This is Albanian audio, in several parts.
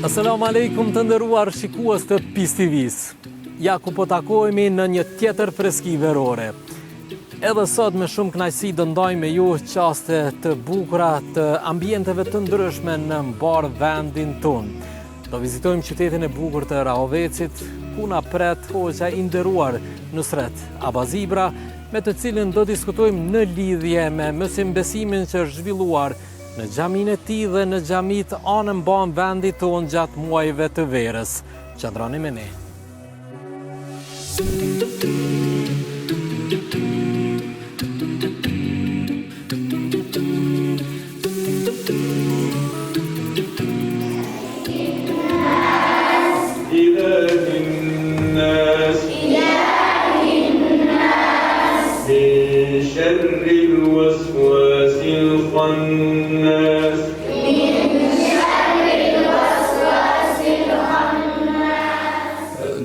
Assalamu alaikum të nderuar shikues të PIS TV-s. Ja ku po takohemi në një tjetër freski verore. Edhe sot me shumë kënaqësi do ndajmë me ju qaste të bukura të ambienteve të ndryshme në mbar vendin tonë. Do vizitojmë qytetin e bukur të Rahovecit, ku na pret hoxha i nderuar Nusret Abazibra, me të cilin do diskutojmë në lidhje me mësimbesimin që është zhvilluar në xhamin e tij dhe në xhamit anë mban vendit tonë gjatë muajve të verës. Qëndroni me ne.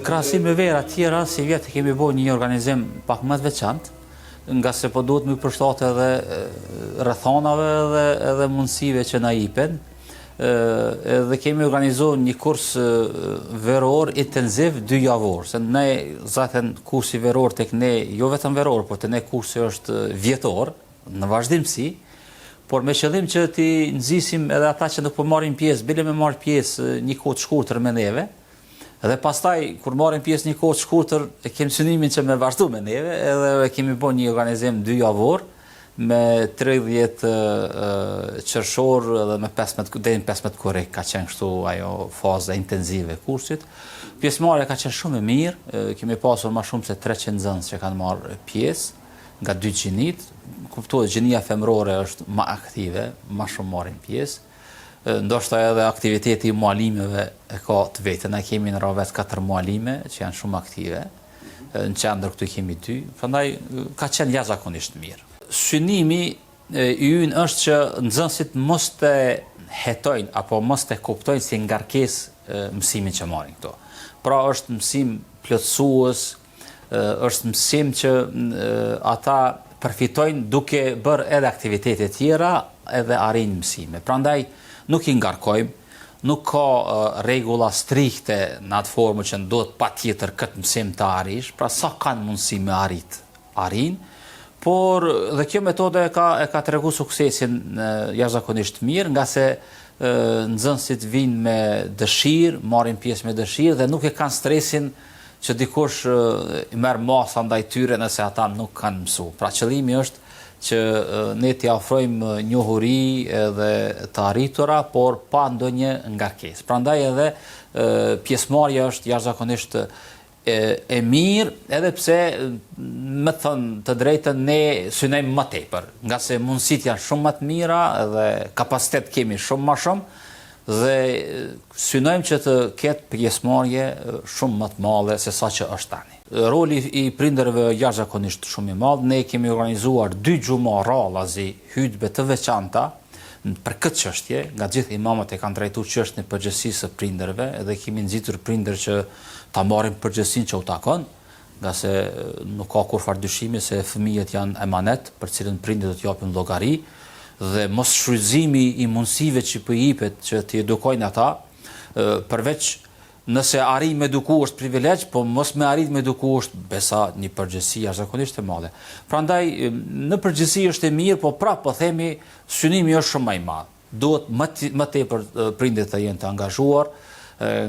Krahasim me vera tjera, si vjetë kemi bërë një organizim pak më të veçantë, nga se po duhet me përshtatë edhe rrethonave edhe mundësive që na jipen. Dhe kemi organizuar një kurs veror intenziv 2 javor, se ne zaten kursi veror tek ne, jo vetëm veror, por te ne kursi është vjetor, në vazhdimsi, por me qëllim që ti nxisim edhe ata që nuk po marrin pjesë, bile me marr pjesë një kohë të shkurtër me neve. Dhe pastaj, kur marrim pjesë një kohë të shkurtër, e kemi synimin që me vazhdu me neve, edhe kemi bërë një organizim 2 javor, me 30 qershor dhe me 15 korrik, ka qenë kështu ajo faza intenzive e kursit. Pjesëmarrja ka qenë shumë e mirë, kemi pasur më shumë se 300 nxënës që kanë marrë pjesë, nga 2 gjinit, kuptohet gjinia femrore është më aktive, më shumë marrin pjesë. Ndoshta edhe aktiviteti i mualimeve e ka të vetën. Ne kemi në Rahovec 4 mualime që janë shumë aktive. Në qendër këtu kemi 2, prandaj ka qenë jashtëzakonisht mirë. Synimi i ynë është që nxënësit mos të hetojnë apo mos të kuptojnë si ngarkesë mësimin që marrin këto. Pra është mësim plotësues, është mësim që ata përfitojnë duke bërë edhe aktivitete tjera edhe arrin mësime. Prandaj nuk i ngarkojmë, nuk ka rregulla strikte në atë formë që ndodhet patjetër këtë mësim të arrish, pra sa kanë mundësi me arrin, por dhe kjo metode e ka treguar suksesin jashtëzakonisht mirë, nga se nxënësit vinë me dëshirë, marrin pjesë me dëshirë dhe nuk e kanë stresin që dikush i merr masa ndaj tyre nëse ata nuk kanë mësuar. Pra qëllimi është që ne t'i ofrojmë njohuri edhe të arritura, por pa ndonjë ngarkesë. Prandaj edhe pjesëmarrja është jashtëzakonisht e mirë, edhe pse me thënë të drejtën ne synojmë më tepër, nga se mundësitë janë shumë më të mira dhe kapacitet kemi shumë më shumë, dhe synojmë që të ketë pjesëmarrje shumë më të madhe se sa që është tani. Roli i prindërve jashtëzakonisht shumë i madh. Ne kemi organizuar 2 xhuma radhazi hutbe të veçanta për këtë çështje, nga gjithë imamët e kanë trajtuar çështjen e përgjegjësisë së prindërve dhe kemi nxitur prindër që ta marrin përgjegjësinë që u takon, nga se nuk ka kurfar dyshimi se fëmijët janë emanet për cilën prindërit do t'japin llogari, dhe mos shfrytëzimi i mundësive që po i jepet që t'i edukojnë ata, përveç nëse arrin me eduku është privilegj, po mos me arrit me eduku është besa një përgjegjësi jashtëzakonisht e madhe. Prandaj në përgjegjësi është e mirë, po prapë po themi synimi është shumë më i madh. Duhet më tepër prindërit të jenë të angazhuar,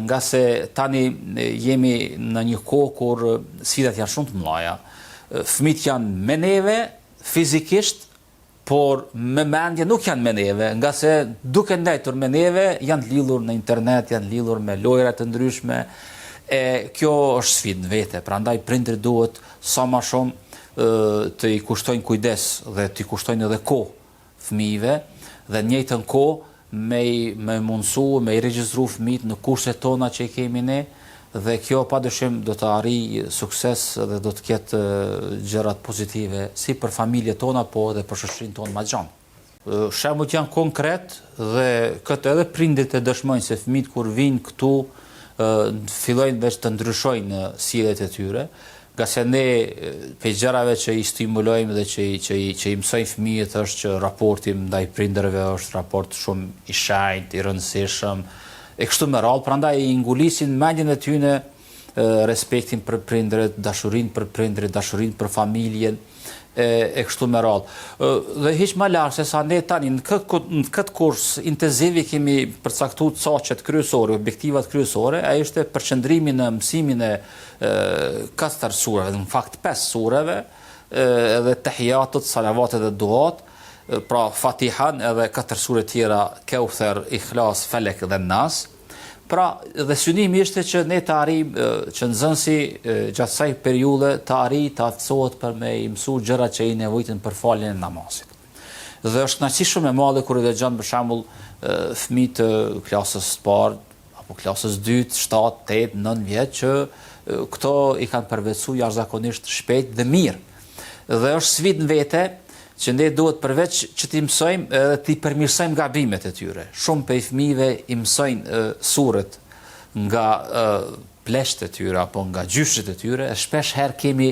nga se tani jemi në një kohë kur sfidat janë shumë të mëdha. Fëmijët janë me neve fizikisht, por me mendje nuk janë me neve, nga se duke ndajtur me neve janë të lidhur në internet, janë lidhur me lojra të ndryshme, kjo është sfidë në vete. Prandaj prindërit duhet sa më shumë të i kushtojnë kujdes dhe të i kushtojnë edhe kohë fëmijëve, dhe në njëjtën kohë me mundësu, me i regjistru fëmijët në kurset tona që i kemi ne, dhe kjo padyshim do të arrijë sukses dhe do të ketë gjërat pozitive si për familjet tona, po edhe për shoqërinë tonë më gjatë. Shembujt janë konkret dhe këtë edhe prindërit e dëshmojnë se fëmijët kur vinë këtu fillojnë veç të ndryshojnë sjelljet e tyre, nga se ne pe gjërave që i stimulojmë dhe që i mësojmë fëmijët është që raporti ndaj prindërve është raport shumë i shenjtë, i rëndësishëm, e kështu me radhë, prandaj i ngulisin mendjen e tyre respektin për prindërit, dashurinë për prindërit, dashurinë për familjen, e kështu me radhë. Dhe hiq më larg se sa ne tani në këtë kurs intenziv kemi përcaktuar saqet kryesore, objektivat kryesore, ai ishte përqendrimi në mësimin e 4 sureve, në fakt 5 sureve, edhe tahiyatut, salavatet dhe duat, pra Fatihan edhe 4 sure tjera, Kauther, Ikhlas, Falak dhe Nas. Pra, dhe synimi ishte që ne të arrim, që nxënësi gjatë kësaj periudhe të arrijë të aftësohet për me i mësu gjërat që i nevojiten për faljen e namazit. Dhe është kënaqësi shumë e madhe kur i dëgjon për shembull fëmijë të klasës së parë apo klasës 2, 7, 8, 9 vjeç që këto i kanë përvetësuar jashtëzakonisht shpejt dhe mirë. Dhe është sfidë në vete që ne duhet përveç që t'i mësojmë edhe t'i përmirësojmë gabimet e tyre. Shumë prej fëmijëve i mësojnë surët nga pleshtë e tyre apo nga gjyshët e tyre, e shpesh herë kemi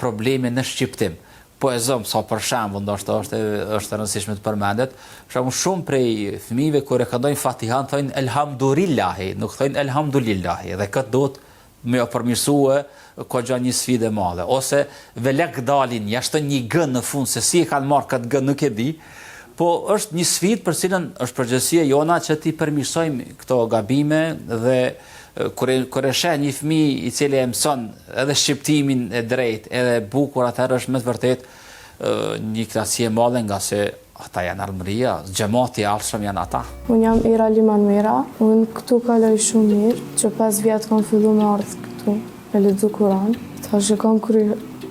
probleme në shqiptim. Po e zëm, sa për shembull, ndoshta është e rëndësishme të përmendet, për shembull shumë prej fëmijëve kur e këndojnë Fatihan thonë elhamdulillahi, nuk thonë elhamdulillahi, dhe këtë duhet me o përmirësue ko gja një sfide madhe, ose velek dalin, jashtë një gë në fund, se si e kanë marrë këtë gë nuk e di, po është një sfidë për cilën është përgjegjësia jona që ti përmirësojmë këto gabime dhe kur e sheh një fëmijë i cili e mëson edhe shqiptimin e drejtë, edhe bukur, atëherë është me të vërtetë një kënaqësi e madhe nga se ata janë armëria, xhamati i arshëm janë ata. Unë jam Ira Liman Mera, unë këtu kaloj shumë mirë, që 5 vjetë kam fillu me ardhë këtu, me lexu Kur'an. Tash e kam kry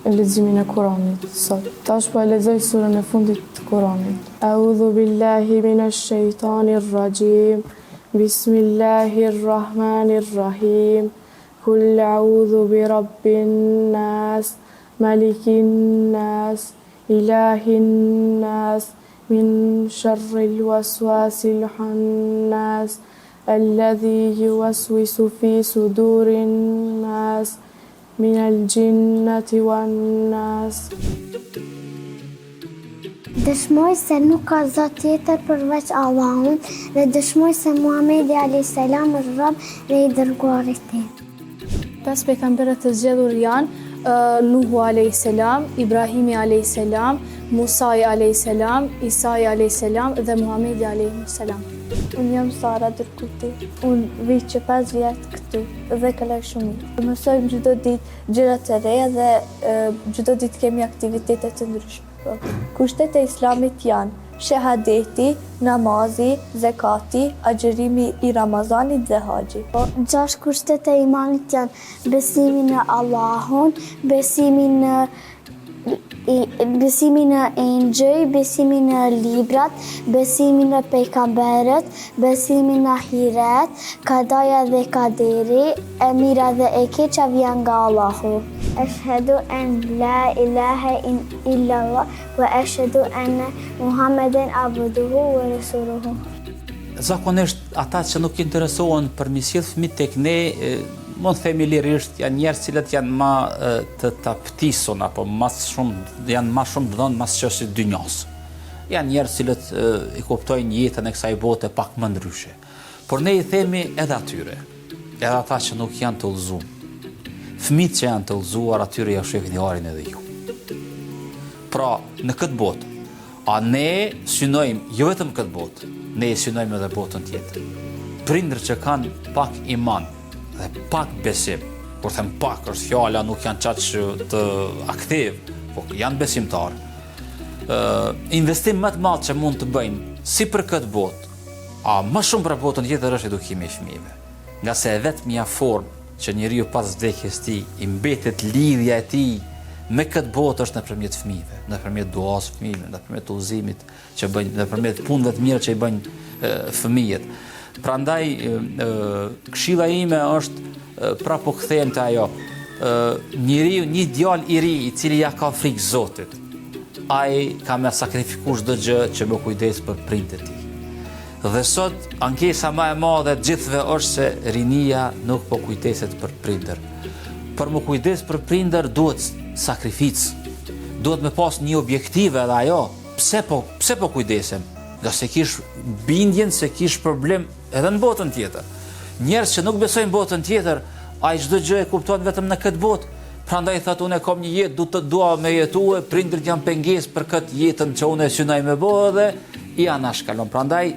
leximin e Kur'anit sot. Tash po e lexoj surën e fundit të Kur'anit. A'udhu billahi minash shaitanir rajim. Bismillahir rahmanir rahim. Kul a'udhu bi rabbin nas, malikin nas, ilahin nas. من شر الوسواس الخناس الذي يوسوس في صدور الناس من الجنة والناس. Dëshmoj se nuk ka zot tjetër përveç Allahut dhe dëshmoj se Muhamedi a.s. është rob dhe i dërguari i tij. 5 pejgamberët të zgjedhur janë Nuhu a.s., Ibrahimi a.s., Musai a.s., Isai a.s. dhe Muhamedi a.s. Unë jam Sara Dërkuti. Unë vi që 5 vjetë këtu dhe kaloj shumë mirë. Mësojmë çdo ditë gjëra të reja dhe çdo ditë kemi aktivitete të ndryshme. Kushtet e Islamit janë shahadeti, namazi, zakati, agjërimi i Ramazanit dhe haxhi. 6 kushtet e imanit janë besimi në Allahun, besimi në engjëj, besimi në librat, besimi në pejgamberët, besimi në ahiret, kadaja dhe kaderi, e mira dhe e keqja vjen nga Allahu. Ashhadu an la ilaha illallah wa ashhadu anna Muhammeden abduhu wa rasuluhu. Zakonisht ata që nuk interesohen për mi sjell fëmijët tek ne, mund të themi lirisht, janë njerëz cilët janë më të taptisur apo janë më shumë dhënë mas çështjes dynjas. Janë njerëz cilët i kuptojnë jetën e kësaj bote pak më ndryshe. Por ne i themi edhe atyre, edhe ata që nuk janë të udhëzuar. Fëmijët që janë të udhëzuar, atyre ja shihni harin edhe ju. Pra, në këtë botë, a ne synojmë jo vetëm këtë botë, ne synojmë edhe botën tjetër. Prindër që kanë pak iman dhe pak besim, kur them pak është fjala, nuk janë çaq të aktiv, po janë besimtarë. Investim më të madh që mund të bëjnë si për këtë botë, a më shumë për botën tjetër është edukimi i fëmijëve. Nga se vetmja formë që njeriu pas vdekjes së tij i mbetet lidhja e tij me këtë botë është nëpërmjet fëmijëve, nëpërmjet duas fëmijëve, nëpërmjet udhëzimit që bëjnë, nëpërmjet punëve të mira që i bëjnë fëmijët. Prandaj këshilla ime është prapo kthehem te ajo. Njeriu, një djalë i ri i cili ja ka frikë Zotit, ai ka më sakrifikuar çdo gjë që më kujdes për prindët e tij. Dhe sot ankesa më e madhe të gjithëve është se rinia nuk po kujdeset për prindër. Për më kujdes për prindër duhet sakrificë. Duhet me pas një objektive edhe ajo, pse po kujdesem? Nga se kish bindjen se kish problem edhe në botën tjetër. Njerëz që nuk besojnë botën tjetër, ai çdo gjë e kupton vetëm në këtë botë. Prandaj thot unë kam një jetë, dua me jetue, prindërit janë pengesë për këtë jetën që unë e synoj me bëhe dhe i anashkalon. Prandaj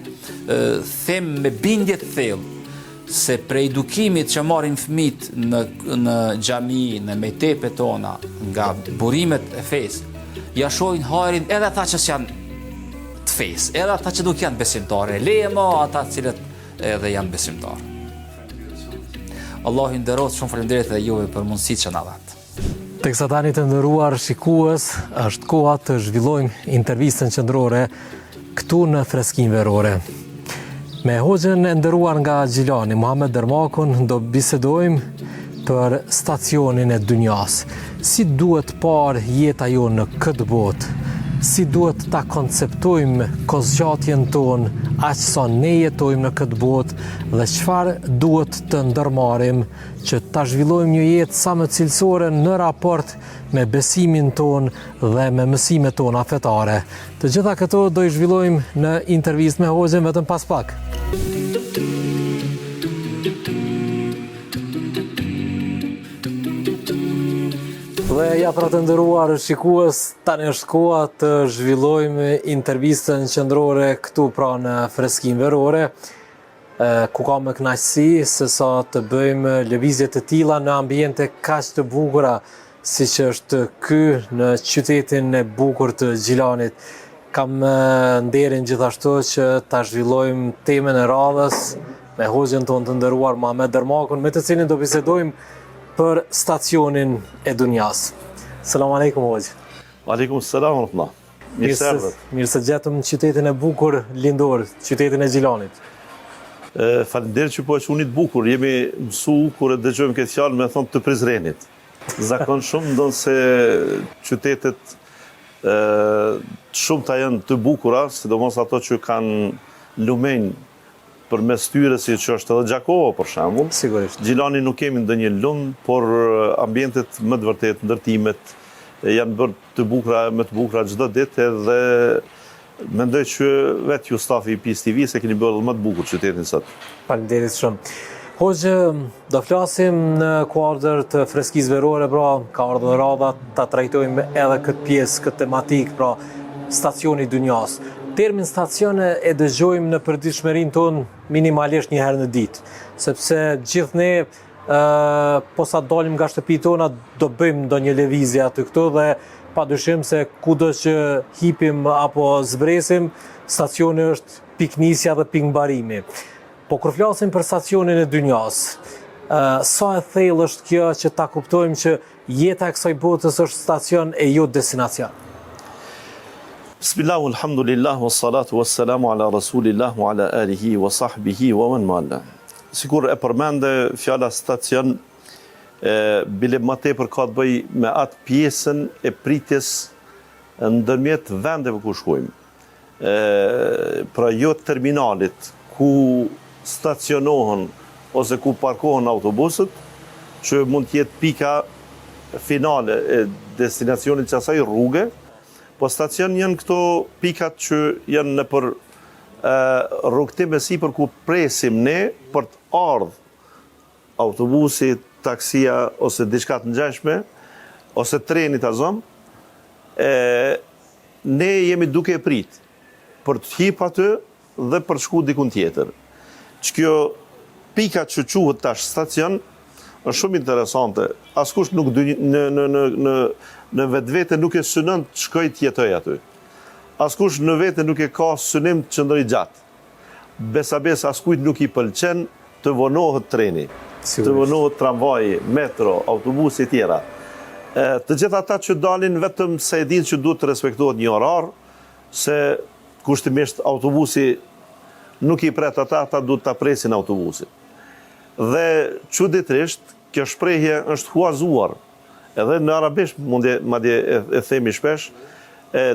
them me bindje të thellë se prej edukimit që marrin fëmijët në xhami, në mejtepet tona, nga burimet e fesë, ja shohin harin edhe ata që janë të fesë, edhe ata që nuk janë besimtarë, leje më ata cilët edhe janë besimtarë. Allahu nderoj, shumë faleminderit edhe juve për mundësitë që na dhat. Teksa tani të nderuar shikues, është koha të zhvillojmë intervistën qendrore këtu në Freskinë Verore. Me hoxhën e nderuar nga Gjilani, Muhammed Dermakun, do bisedojmë për stacionin e dunjas. Si duhet parë jeta jonë në këtë botë? Si duhet ta konceptojmë kozgjatjen tonë, aq sa ne jetojmë në këtë botë dhe çfarë duhet të ndërmarrim që ta zhvillojmë një jetë sa më cilësore në raport me besimin tonë dhe me mësimet tona fetare. Të gjitha këto do i zhvillojmë në intervistë me hoxhën vetëm pas pak. Dhe ja pra të nderuar shikues, tani është koha të zhvillojmë intervistën qendrore këtu pra në Freskinë Verore, ku ka më kënaqësi se sa të bëjmë lëvizje të tilla në ambiente kaq të bukura siç është ky në qytetin e bukur të Gjilanit. Kam nderin gjithashtu që ta zhvillojmë temën e radhës me hoxhën tonë të nderuar Muhammed Dermakun, me të cilin do bisedojmë për stacionin e dunjas. Selam aleikum hoxh. Aleikum selam wa rahmatullah. Mirë se gjetëm qytetin e bukur lindor, qytetin e Gjilanit. Faleminderit që po e qunit bukur. Jemi mësu kur e dëgjojmë këtë fjalë me thonë të Prizrenit. Zakon shumë ndonë se qytetet shumë ta janë të bukura, sidomos ato që kanë lumenj për mes tyre si që është edhe Gjakova për shembull. Sigurisht. Gjilani nuk kemi ndonjë lum, por ambientet më të vërtet, ndërtimet janë bërë të bukura, më të bukura çdo ditë dhe mendoj që vetë ju stafi i PIS TV se keni bërë më të bukur qytetin sot. Faleminderit shumë. Hoxhë, do flasim në kuadër të Freskisë Verore, pra ka ardhur radha ta trajtojmë edhe këtë pjesë, këtë tematik, pra stacioni i dunjas. Termin stacion e dëgjojmë në përditshmërinë tonë minimalisht një herë në ditë, sepse gjithë ne posa dalim nga shtëpitë tona do bëjmë ndonjë lëvizje aty këtu dhe padyshim se kudo që hipim apo zbresim, stacioni është piknisja dhe pikmbarimi. Po kur flasim për stacionin e dunjas, sa e thellë është kjo që ta kuptojmë që jeta e kësaj botës është stacion e jo destinacion? Bismillah, alhamdulillah, wassalatu wassalamu ala rasulillah, wa ala alihi, wa sahbihi, wa man mala. Sikur e përmende fjala stacion, bile më tepër ka të bëj me atë pjesën e pritjes ndërmjet vendeve ku shkojmë. Pra jo terminalit ku stacionohen ose ku parkohen autobuset, që mund të jetë pika finale e destinacionit që asaj rrugë. Po stacion janë këto pikat që janë në për rrugtim e sipër ku presim ne për të ardhur autobusi, taksia ose diçka të ngjashme ose treni ta zëm. Ne jemi duke e prit për të hip aty dhe për të shku dikun tjetër. Që kjo pika që quhet tash stacion është shumë interesante. Askush nuk në vetvete nuk e synon të shkoj të jetoj aty. Askush në vete nuk e ka synim të qëndroj gjatë. Besabes askujt nuk i pëlqen të vonohet treni, të vonohet tramvaji, metro, autobusi e tjera. Të gjitha ata që dalin vetëm se e dinë që duhet të respektohet një orar, se kushtimisht autobusi nuk i pret ata duhet ta presin autobusin. Dhe çuditërisht kjo shprehje është huazuar. Edhe në arabisht madje e themi shpesh,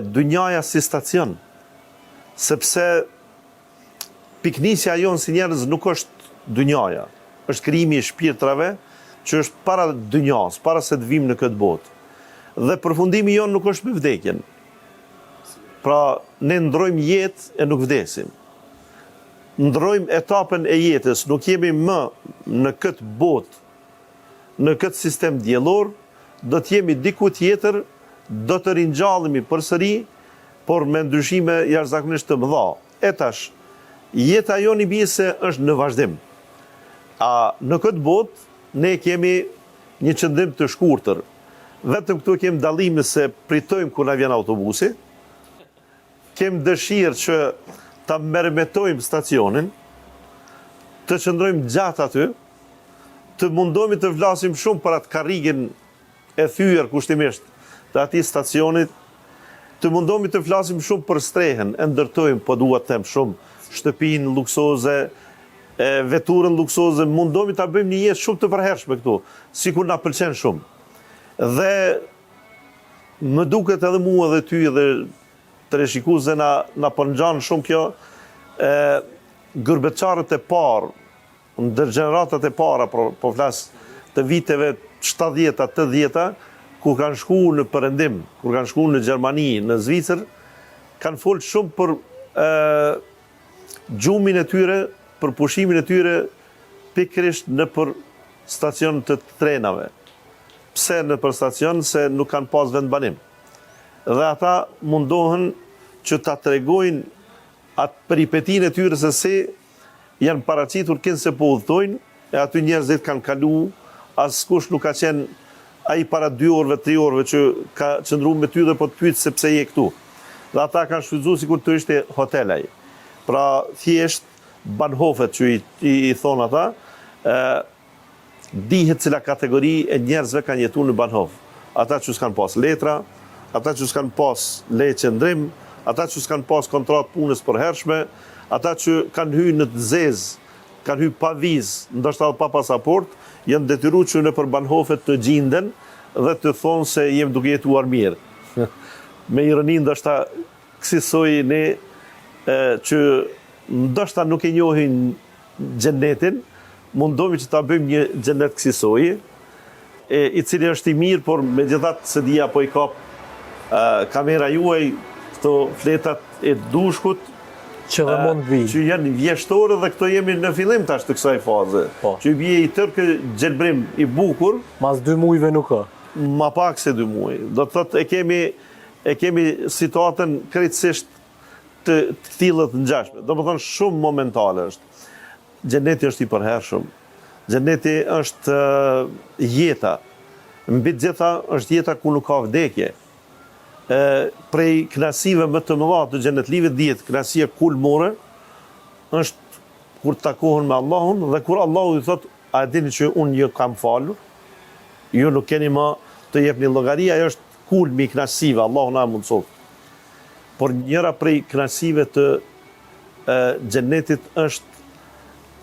dunjaja si stacion. Sepse piknisja jonë si njerëz nuk është dynjaja, është krijimi i shpirtrave që është para dynjas, para se të vim në këtë botë. Dhe përfundimi jonë nuk është me vdekjen. Pra, ne ndrojmë jetë e nuk vdesim. Ndrojmë etapën e jetës, nuk jemi më në këtë botë, në këtë sistem diellor, do të jemi diku tjetër, do të ringjallemi përsëri, por me ndryshime jashtëzakonisht të mëdha. E tash, jeta jonë i bie se është në vazhdim. A në këtë botë ne kemi një qëndrim të shkurtër. Vetëm këtu kemi dallime se pritojmë kur na vjen autobusi. Kemi dëshirë që ta mermetojmë stacionin, të qëndrojmë gjatë aty, të mundohemi të vlasim shumë për atë karrigën e thyer kushtimisht të atij stacionit, të mundohemi të flasim shumë për strehen, e ndërtojmë, po dua të them shumë, shtëpinë luksoze, veturën luksoze, mundohemi ta bëjmë një jetë shumë të përhershme këtu, sikur na pëlqen shumë. Dhe më duket edhe mua dhe ty dhe të reshikuesve na përngjan shumë kjo, gërbeçarët e parë, ndër gjeneratat e para, po flas të viteve 70-ta, 80-ta, kur kanë shku në Perëndim, kur kanë shku në Gjermani, në Zvicër, kanë folë shumë për gjumin e tyre, për pushimin e tyre, pikërisht në për stacion të trenave. Pse në për stacion? Se nuk kanë pas vendbanim. Dhe ata mundohen që ta tregojnë atë peripetin e tyre se si janë paraqitur kënë se po udhtojnë, e aty njerëzit kanë kalu, askush nuk ka qenë ai para 2 orëve, 3 orëve që ka qëndru me ty dhe po të pyet se pse je këtu. Dhe ata kanë shfrytzuar sikur të ishte hotelaj. Pra thjesht banhofet që i thonë ata, dihet cila kategori e njerëzve kanë jetu në banhof. Ata që s'kan pas letra, ata që s'kan pas leje qëndrim, ata që s'kan pas kontratë punës përhershme, ata që kanë hyrë në të zezë, kanë hyrë pa vizë, ndoshta pa pasaport, janë detyruar që në për banhofet të gjinden dhe të thonë se jem duke jetuar mirë. Me ironi ndoshta kësaj ne që ndoshta nuk e njohin xhenetin, mundohemi që ta bëjmë një xhenet kësaj, i cili është i mirë, por megjithatë se dia po i kap kamera juaj këto fletat e dushkut, që dhe mund vi. Që janë vjeshtore dhe këto jemi në fillim tash të kësaj faze. Po. Që bie i tërë kë gjelbrim i bukur, Mas 2 muajve nuk ka. ma pak se 2 muaj. Do të thotë e kemi situatën krejtësisht të tillë të ngjashme. Do të thonë shumë momentale është. Xheneti është i përhershëm. Xheneti është jeta. Mbi të gjitha është jeta ku nuk ka vdekje. Prej knasive më të mëdha të xhenetlive dihet knasia kulmore është kur takohen me Allahun dhe kur Allahu i thotë a dini që unë ju kam falur, ju nuk keni më të jepni llogari, ajo është kulmi i knasive, Allahu na mundsoft. Por njëra prej knasive të xhenetit është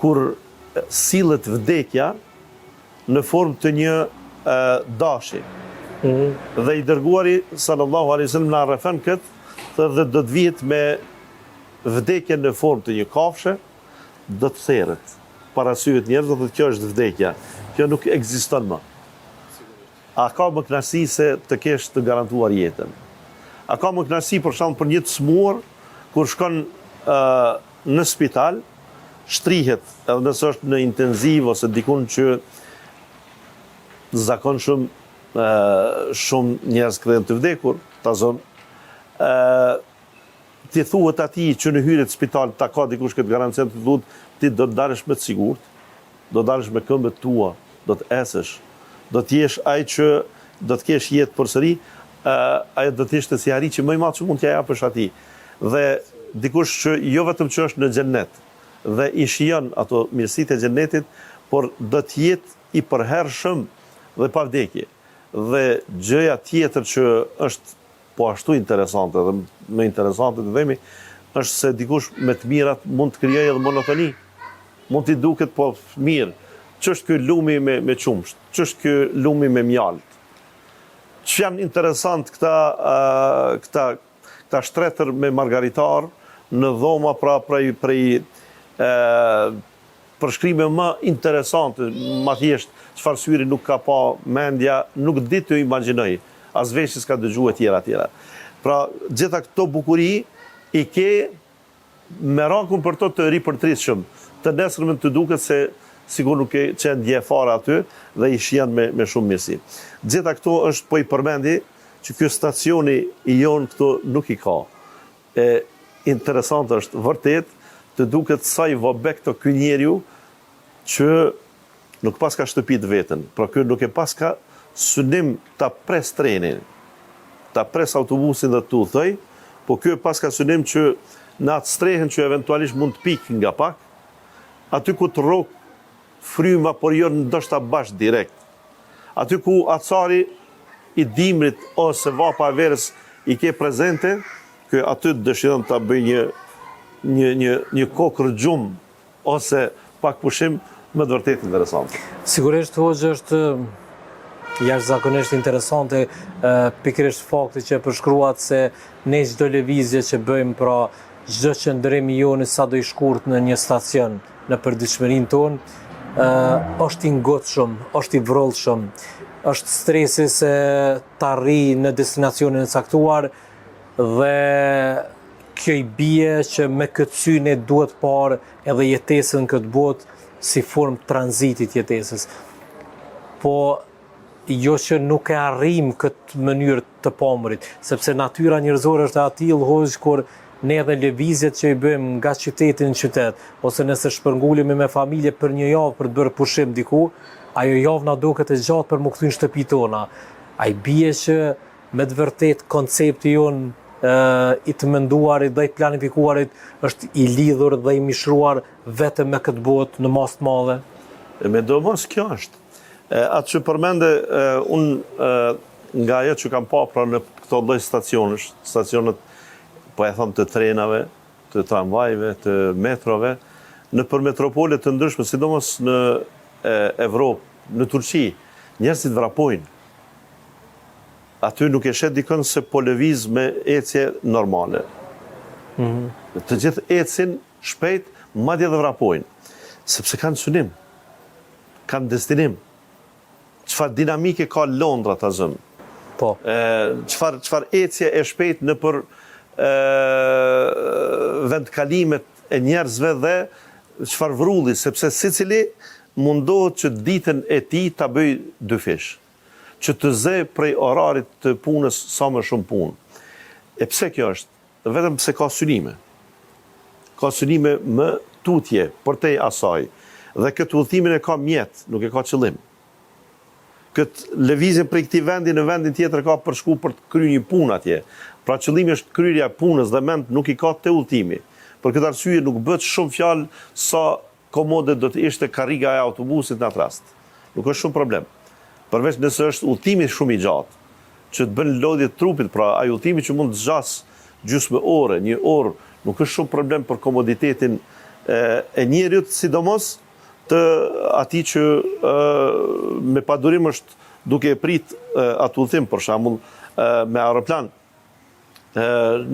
kur sillet vdekja në formë të një dashi. Dhe i dërguari sallallahu alaihi wasallam na rrefon këtë dhe do të vihet me vdekjen në formë të një kafshë, do të therret para syve njerëzve dhe kjo është vdekja. Kjo nuk ekziston më. A ka më kënaqësi se të kesh të garantuar jetën? A ka më kënaqësi për shembull për një të smuar kur shkon në spital, shtrihet, edhe nëse është në intenziv ose dikun që zakonshëm shumë njerëz kthehen të vdekur, ta zonë, ti thuhet atij që në hyrje të spital ta ka dikush këtë garancion të thuhet ti do të dalësh me të sigurt, do të dalësh me këmbët tua, do të esësh, do të jesh ai që do të kesh jetë përsëri, ajo do të ishte si arritje më e madhe që mund t'ja japësh atij. Dhe dikush që jo vetëm që është në xhenet dhe i shijon ato mirësitë e xhenetit, por do të jetë i përhershëm dhe pa vdekje. Dhe gjëja tjetër që është po ashtu interesante dhe më interesante të themi, është se dikush me të mirat mund të krijojë edhe monotoni. Mund t'i duket po mirë. Ç'është ky lumi me qumsht? Ç'është ky lumi me mjalt? Ç'janë interesant këta shtretër me margaritar në dhoma pra prej përshkrime më interesante, ma thjesht, çfarë syri nuk ka pa mendja, nuk di të imagjinoj, as veç s'ka dëgju e tjera. Pra, gjitha këto bukuri i ke me rakun për të ripërtritshëm, të nesërmen të duket se sigur nuk e qenë dje fara aty dhe i shijan me shumë mirësi. Gjitha këto është po i përmendi që kjo stacioni i jonë këto nuk i ka. Interesant është vërtet të duket sa i vobek të ky njeriu që nuk pas ka shtëpi të vetën, pra kjo nuk e pas ka synim ta pres trenin, ta pres autobusin dhe tu thëj, po kjo e pas ka synim që në atë strehen që eventualisht mund të pik nga pak, aty ku të rok fryma, por jo ndoshta bash direkt. Aty ku acari i dimrit ose vapa e verës i ke prezente, që aty dëshiron ta bëj një kokër gjumë ose pak pushim më të vërtet interesante. Sigurisht, Hoxhë, është jashtëzakonisht interesante pikërisht fakti që përshkruat se ne çdo lëvizje që bëjmë, pra çdo qëndrim i jonë sa do i shkurt në një stacion në përditshmërinë tonë, është i ngotshëm, është i vrollshëm, është stresi se të arri në destinacionin e caktuar dhe kjo i bie që me këtë sy ne duhet parë edhe jetesën këtë botë si formë tranzitit jetesës. Po jo që nuk e arrim këtë mënyrë të pamërit, sepse natyra njerëzore është atill, Hoxhë, kur ne edhe lëvizjet që i bëjmë nga qyteti në qytet, ose nëse shpërngulemi me familje për një javë për të bërë pushim diku, ajo javë na duket e gjatë për më kthy në shtëpi tona. Ai bie që me të vërtet koncepti jonë i të menduarit dhe i planifikuarit është i lidhur dhe i mishruar vetëm me këtë botë në mas të madhe? Me do mos kjo është. Atë që përmende, unë nga ajo që kam pa pra në këto lloj stacionet, po e them të trenave, të tramvajve, të metrove, në për metropole të ndryshme, sidomos në Evropë, në Turqi, njerëzit vrapojnë. Aty nuk e shet dikën se po lëviz me ecje normale. Të gjithë ecin shpejt, madje dhe vrapojnë. Sepse kanë synim, kanë destinim. Çfarë dinamike ka Londra ta zëm. Po. Çfarë ecje e shpejt në për vendkalimet e njerëzve dhe çfarë vrulli, sepse secili mundohet që ditën e tij ta bëj dy fish, që të zë prej orarit të punës sa më shumë punë. E pse kjo është? Vetëm pse ka synime. Ka synime më tutje përtej asaj. Dhe këtë udhëtimin e ka mjet, nuk e ka qëllim. Këtë lëvizje prej këtij vendi në vendin tjetër ka për shku për të kryer një punë atje. Pra qëllimi është kryerja e punës dhe mend nuk i ka te udhëtimi. Për këtë arsye nuk bëhet shumë fjalë sa komode do të ishte karriga e autobusit në atë rast. Nuk është shumë problem. Përveç nëse është udhëtimi shumë i gjatë, që të bën lodhje të trupit, pra ai udhëtimi që mund të zgjas gjysmë ore, një orë, nuk është shumë problem për komoditetin e njeriut, sidomos të atij që me padurim është duke e prit atë udhëtim, për shembull me aeroplan.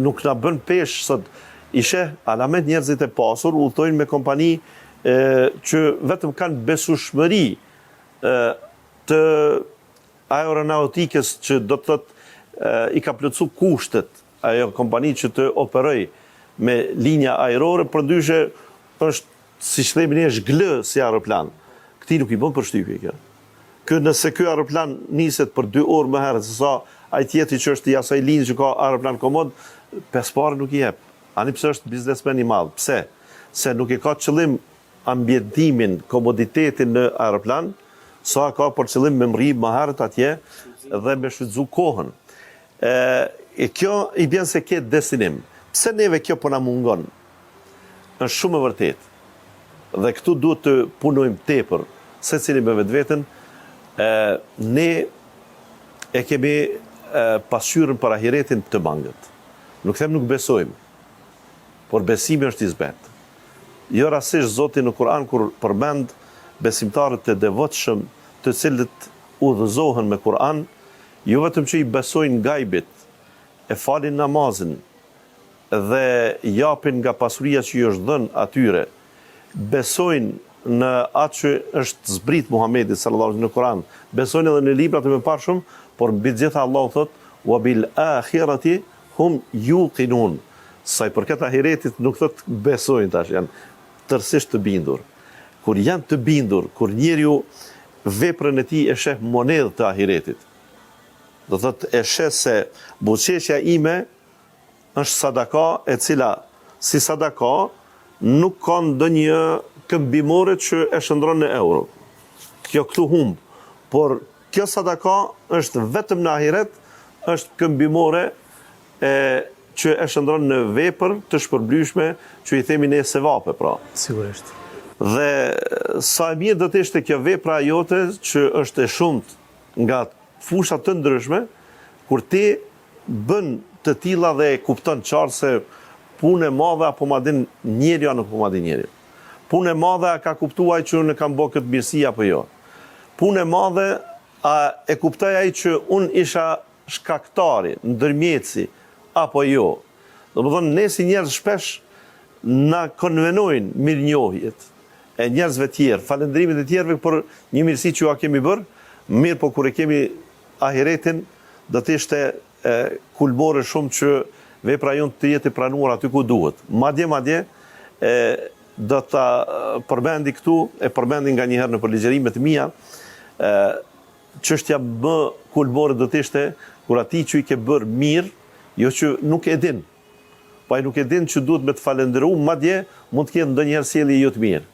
Nuk na bën pesh sot ishe alamet njerëzit e pasur udhtojnë me kompani që vetëm kanë besueshmëri të aeronautikës që do të thotë i ka plotsu kushtet ajo kompani që të operoj me linja ajrore, përndryshe është, si themi ne, është glë si aeroplan. Këti nuk i bën përshtypje kjo. Nëse ky aeroplan niset për 2 orë më herët se sa ai tjetri që është i asaj linjë që ka aeroplan komod, 5 parë nuk i jep. Ani pse është biznesmen i madh. Pse? Se nuk e ka qëllim ambientimin, komoditetin në aeroplan, sa ka për qëllim me mri më herët atje dhe me shfrytzu kohën. Kjo i bjen se ke destinim. Pse neve kjo po na mungon? Është shumë e vërtetë. Dhe këtu duhet të punojmë tepër, secili me vetveten. Ne e kemi pasqyrën për ahiretin të mangët. Nuk them nuk besojmë, por besimi është i zbet. Jo rastisht Zoti në Kur'an kur përmend besimtarët e devotshëm, të cilët udhëzohen me Kur'an, jo vetëm që i besojnë gajbit, e falin namazin dhe japin nga pasuria që i është dhënë atyre, besojnë në atë që është zbrit Muhamedi sallallahu alaihi wasallam në Kur'an, besojnë edhe në librat e mëparshëm, por mbi gjitha Allahu thot wa bil akhirati hum yuqinun. Sa i përket ahiretit nuk thot besojnë tash, janë tërësisht të bindur. Kur janë të bindur, kur njeriu veprën e tij e sheh monedhë të ahiretit, do thot e sheh se buzëqeshja ime është sadaka e cila si sadaka nuk ka ndonjë këmbimore që e shndron në euro. Kjo këtu humb, por kjo sadaka është vetëm në ahiret, është këmbimore që e shndron në vepër të shpërblyeshme që i themi ne sevape pra. Sigurisht. Dhe sa e mirë do të ishte kjo vepra jote që është e shumt nga fusha të ndryshme, kur ti bën të tilla dhe e kupton qartë se punë e madhe apo ma din njeri apo nuk po ma din njeri. Punë e madhe a ka kuptuar që unë kam bërë këtë mirësi apo jo. Punë e madhe a e kuptoj ai që unë isha shkaktari, ndërmjetësi apo jo. Domethënë ne si njerëz shpesh na konvenojnë mirënjohjet e njerëzve tjerë, falënderimet e tjerëve për një mirësi që ja kemi bërë, mirë po kur e kemi ahiretin, do të ishte kulmore shumë që vepra jonë të jetë e pranuar aty ku duhet. Madje do ta përmendi këtu, e përmendi nga njëherë në përligjërimet mia, çështja më kulmore do të ishte kur ati që i ke bërë mirë, jo që nuk e din. Po ai nuk e din që duhet me të falendëruar, madje mund të ketë ndonjëherë sjellje jo të mirë.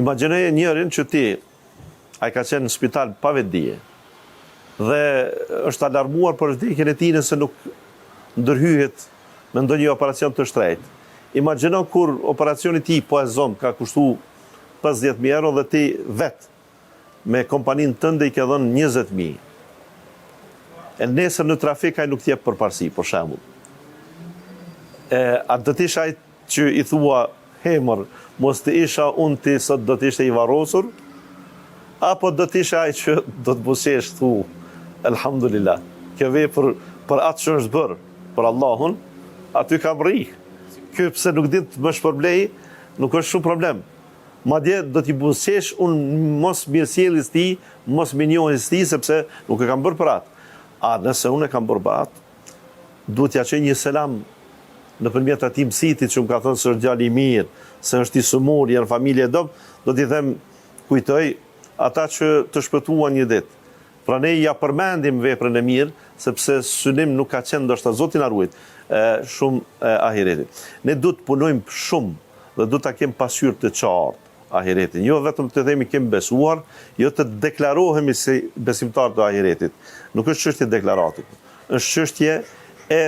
Imagjinoje njërin që ti ai ka qenë në spital pa vetdije dhe është alarmuar për vdekjen e tij nëse nuk ndërhyhet me ndonjë operacion të shtrejtë. Imagjino kur operacioni i tij po e zon ka kushtuar 50.000 euro dhe ti vet me kompaninë tënde i ke dhënë 20.000. E nesër në trafik ai nuk t'jep përparësi, për shembull. A do të isha ai që i thua hemër, mos të isha unë ti sot do të ishte i varrosur, apo do të isha ai që do të buzëqesh thu elhamdulillah. Kjo vepër për atë që është bërë për Allahun, aty kam rri. Ky pse nuk din të më shpërblej, nuk është shumë problem. Madje do t'i buzëqesh unë mos mirësjelljes tij, mos minjohjes tij sepse nuk e kam bërë për atë. A nëse unë e kam bërë për atë, duhet t'ja çoj një selam nëpërmjet atij mësitit që më ka thënë se është djalë i mirë, se është i sëmur, janë familje e dobët, do t'i them kujtoj ata që të shpëtuan një ditë. Pra ne ja përmendim veprën e mirë, sepse synim nuk ka qenë ndoshta Zoti na ruajt shumë ahiretit. Ne duhet të punojmë shumë dhe duhet ta kemi pasqyrë të qartë ahiretin. Jo vetëm të themi kemi besuar, jo të deklarohemi si besimtar të ahiretit. Nuk është çështje deklarati. Është çështje e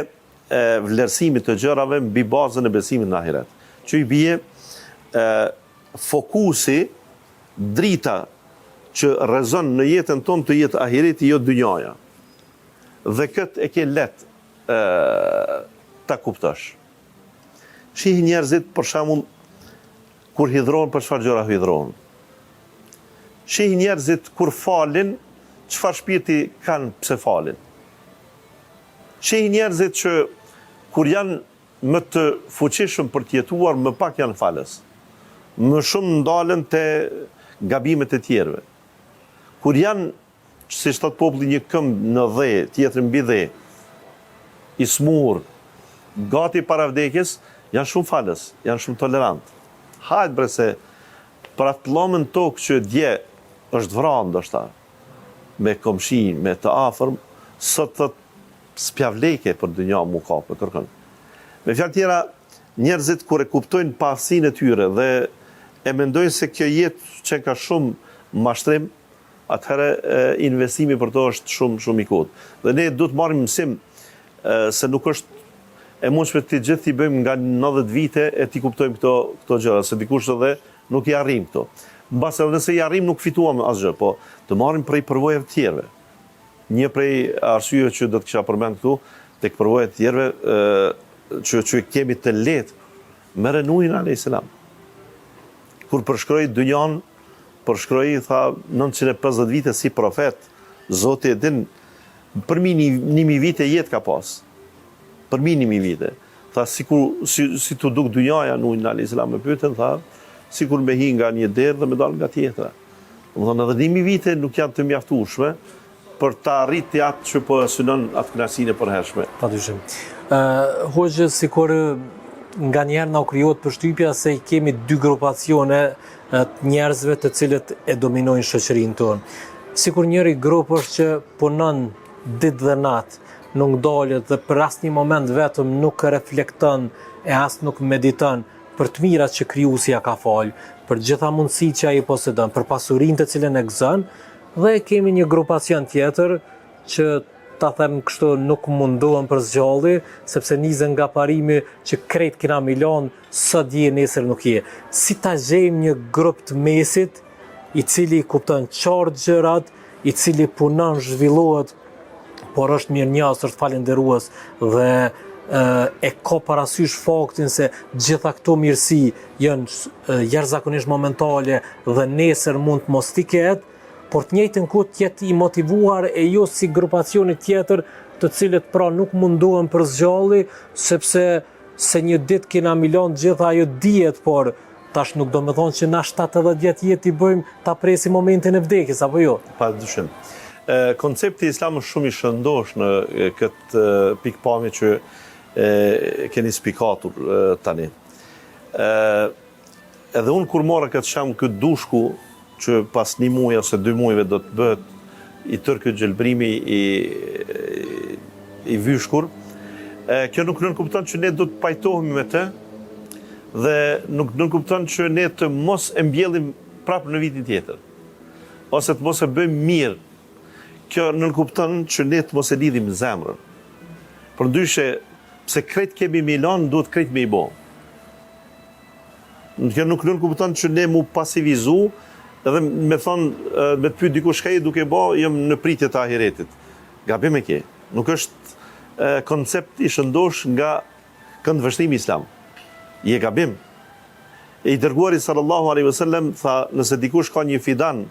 vlerësimit të gjërave mbi bazën e besimit në ahiret. Që i bie fokusi, drita që rrezon në jetën tonë të jetë ahireti, jo dynjaja. Dhe këtë e ke let ta kuptosh. Shih njerëzit për shembull kur hidhrohen për çfarë gjëra hidhrohen. Shih njerëzit kur falin, çfarë shpirti kanë pse falin. Shih njerëzit që kur janë më të fuqishëm për të jetuar, më pak janë falës. Më shumë ndalen te gabimet e tjerëve. Kur janë, si thot populli, një këmbë në dhe, tjetër mbi dhe, i smur, gati para vdekjes, janë shumë falës, janë shumë tolerant. Hajt bre se për atë pllomën tokë që dje është vrarë ndoshta, me komshin, me të afërm, sot thot spjavleke për dynja mu ka për kërkën. Me fjalë tjera, njerëzit kur e kuptojnë pafsinë e tyre dhe e mendojnë se kjo jetë që ka shumë mashtrim, atëherë investimi për to është shumë i kodë. Dhe ne duhet marrim mësim se nuk është e mundshme të gjithë t'i bëjmë nga 90 vite e t'i kuptojmë këto gjëra, se dikush edhe nuk i arrim këto. Mbase edhe nëse i arrim nuk fituam asgjë, po të marrim prej përvojave të tjerëve. Një prej arsyeve që do të kisha përmend këtu, tek përvojat e tjerëve që kemi të lehtë, merren Nuhin alayhis salam. Kur përshkroi dynjan, përshkroi tha 950 vite si profet, Zoti e din për 1000 vite jetë ka pas. Për 1000 vite. Tha si të duk dynjaja, Nuhin alayhis salam më pyetën, tha sikur me hi nga një derë dhe me dalë nga tjetra. Domethënë edhe 1000 vite nuk janë të mjaftueshme për të arritë atë që po synon atë kënaqësinë e përhershme. Padyshim. Hoxhë, sikur nga njerë na u krijohet përshtypja se kemi dy grupacione të njerëzve të cilët e dominojnë shoqërinë tonë. Sikur njëri grup është që punon ditë dhe natë, nuk dalet dhe për asnjë moment vetëm nuk reflekton e as nuk mediton për të mirat që krijuesi ja ka fal, për gjitha mundësitë që ai posedon, për pasurinë të cilën e gëzon, dhe kemi një grupacion tjetër që ta them kështu nuk mundohen për zgjalli, sepse nizën nga parimi që krejt kena milon, sot je nesër nuk je. Si ta gjejmë një grup të mesit, i cili kupton qartë gjërat, i cili punon, zhvillohet, por është mirënjohës, është falendërues dhe e ka parasysh faktin se gjitha këto mirësi janë jashtëzakonisht momentale dhe nesër mund të mos t'i ketë, por të njëjtën kohë të jetë i motivuar e jo si grupacioni tjetër të cilët pra nuk mundohen për zgjalli, sepse se një ditë kena milon gjitha ajo dihet, por tash nuk do me thonë që na 70 vjet jetë i bëjmë ta presim momentin e vdekjes, apo jo? Padyshim. Koncepti islam është shumë i shëndosh në këtë pikpamje që keni spikatur tani. Edhe unë kur mora këtë sham këtë dushku, që pas 1 muaj ose 2 muajve do të bëhet i tërë këtë gjelbrimi i vyshkur, kjo nuk nënkupton që ne do të pajtohemi me të, dhe nuk nënkupton që ne të mos e mbjellim prapë në vitin tjetër, ose të mos e bëjmë mirë. Kjo nënkupton që ne të mos e lidhim zemrën. Përndryshe, pse krejt kemi milon, duhet krejt me i bo. Kjo nuk nënkupton që ne mu pasivizu, edhe me thonë, me të pyet dikush shkaj duke bo, jam në pritje të ahiretit. Gabim e ke. Nuk është koncept i shëndosh nga këndvështrimi islam. Je gabim. E i dërguari sallallahu alaihi wasallam tha, nëse dikush ka një fidan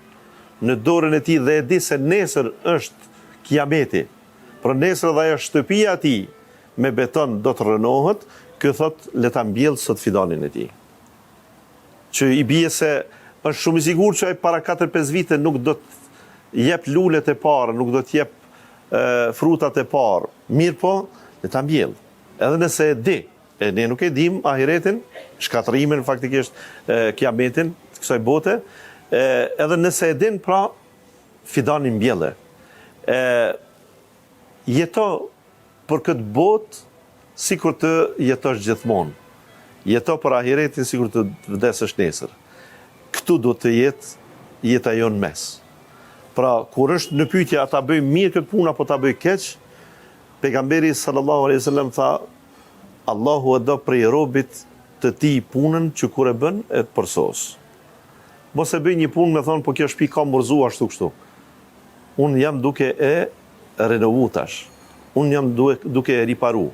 në dorën e tij dhe e di se nesër është kiameti, por nesër dhe ajo shtëpia e tij me beton do të rënohet, ky thot le ta mbjell sot fidanin e tij. Që i bie se është shumë i sigurt që ai para 4-5 vite nuk do të jep lulet e para, nuk do të jep frutat e parë. Mirë po, le ta mbjell. Edhe nëse e di, e ne nuk e dim ahiretin, shkatrimin faktikisht kiametin të kësaj bote, edhe nëse e din, pra fidanin mbjelle. Jeto për këtë botë sikur të jetosh gjithmonë. Jeto për ahiretin sikur të vdesësh nesër. Këtu do të jetë jeta jonë mes. Pra, kur është në pyetje a ta bëj mirë këtë punë apo ta bëj keq, pejgamberi sallallahu alaihi wasallam tha, Allahu e do prej robit të tij punën që kur e bën e përsos. Mos e bëj një punë me thonë, po kjo shtëpi ka mërzu ashtu kështu. Unë jam duke e renovu tash. Unë jam duke e riparu.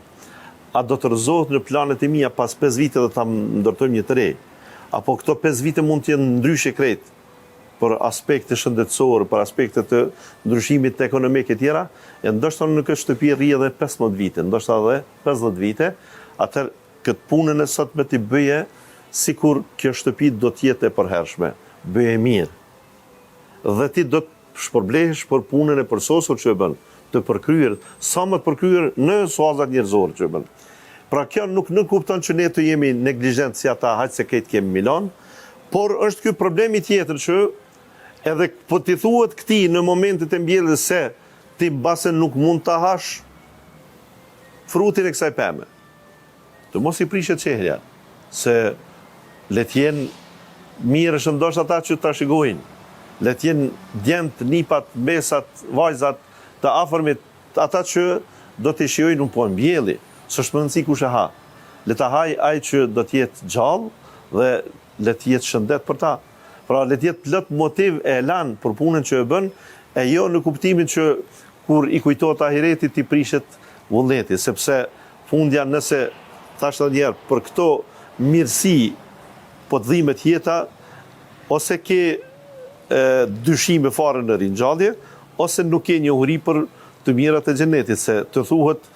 A do të rëzohet në planet e mia pas 5 vite dhe ta ndërtojmë një të re? Apo këto 5 vite mund të jenë ndryshe krejt për aspekte shëndetësore, për aspekte të ndryshimit ekonomik e tjera, e ndoshta në këtë shtëpi rri edhe 15 vite, ndoshta edhe 50 vite, atëherë këtë punën e sotme t'i bëje sikur kjo shtëpi do të jetë e përhershme, bëje mirë. Dhe ti do të shpërblehesh për punën e përsosur që e bën, të përkryer, sa më të përkryer në suazat njerëzore që e bën. Pra kjo nuk kupton që ne të jemi neglizhent si ata, haq se këtë kemi milon, por është ky problemi tjetër që edhe po t'i thuhet këtij në momentet e mbjelljes se ti mbase nuk mund ta hash frutin e kësaj pemë. Të mos i prishet qehja, se le t'jenë mirë shëndosh ata që ta shikojnë, le t'jenë djent, nipat, mesat, vajzat të afërmit, ata që do t'i shijojnë nuk po mbjelli. S'është më rëndësi kush e ha. Le ta haj ai që do të jetë gjallë dhe le të jetë shëndet për ta. Pra le të jetë plot motiv e elan për punën që e bën, e jo në kuptimin që kur i kujtohet ahireti ti prishet vullneti, sepse fundja nëse thash edhe një herë për këto mirësi po të dhimbet jeta, ose ke dyshime fare në ringjallje, ose nuk ke njohuri për të mirat e xhenetit, se të thuhet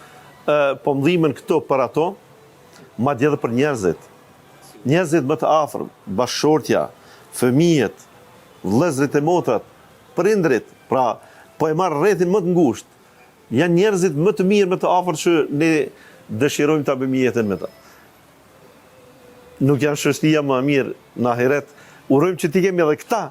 po mdhimen këto për ato, madje edhe për njerëzit. njerëzit më të afër, bashkëshortja, fëmijët, vëllezërit e motrat, prindrit, pra po e marr rrethin më të ngushtë. Janë njerëzit më të mirë, më të afër që ne dëshirojmë ta bëjmë jetën me ta. Nuk janë shoqëria më e mirë në ahiret. Urojmë që ti kemi edhe këta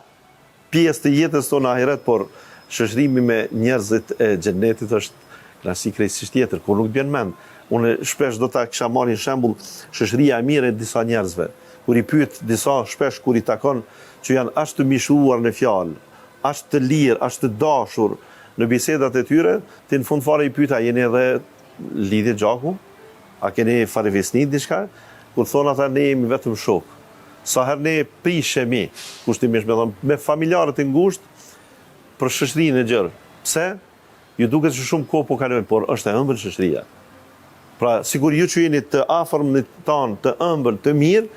pjesë të jetës tonë në ahiret, por shoqërimi me njerëzit e xhenetit është klasi krejtësisht tjetër, kur nuk bjen mend. Unë shpesh do ta kisha marrë një shembull shoqëria e mirë e disa njerëzve. Kur i pyet disa shpesh kur i takon që janë as të mishuar në fjalë, as të lirë, as të dashur në bisedat e tyre, ti në fund fare i pyet a jeni edhe lidhje gjaku? A keni farevesnit diçka? Kur thonë ata ne jemi vetëm shok. Sa herë ne prishemi, kushtimisht me familjarët e ngushtë për shoqërinë e gjerë. Pse? Ju duket që shumë kohë po kalojnë, por është e ëmbël shoqëria. Pra, sigur ju që jeni të afërmit tanë, të ëmbël, të mirë,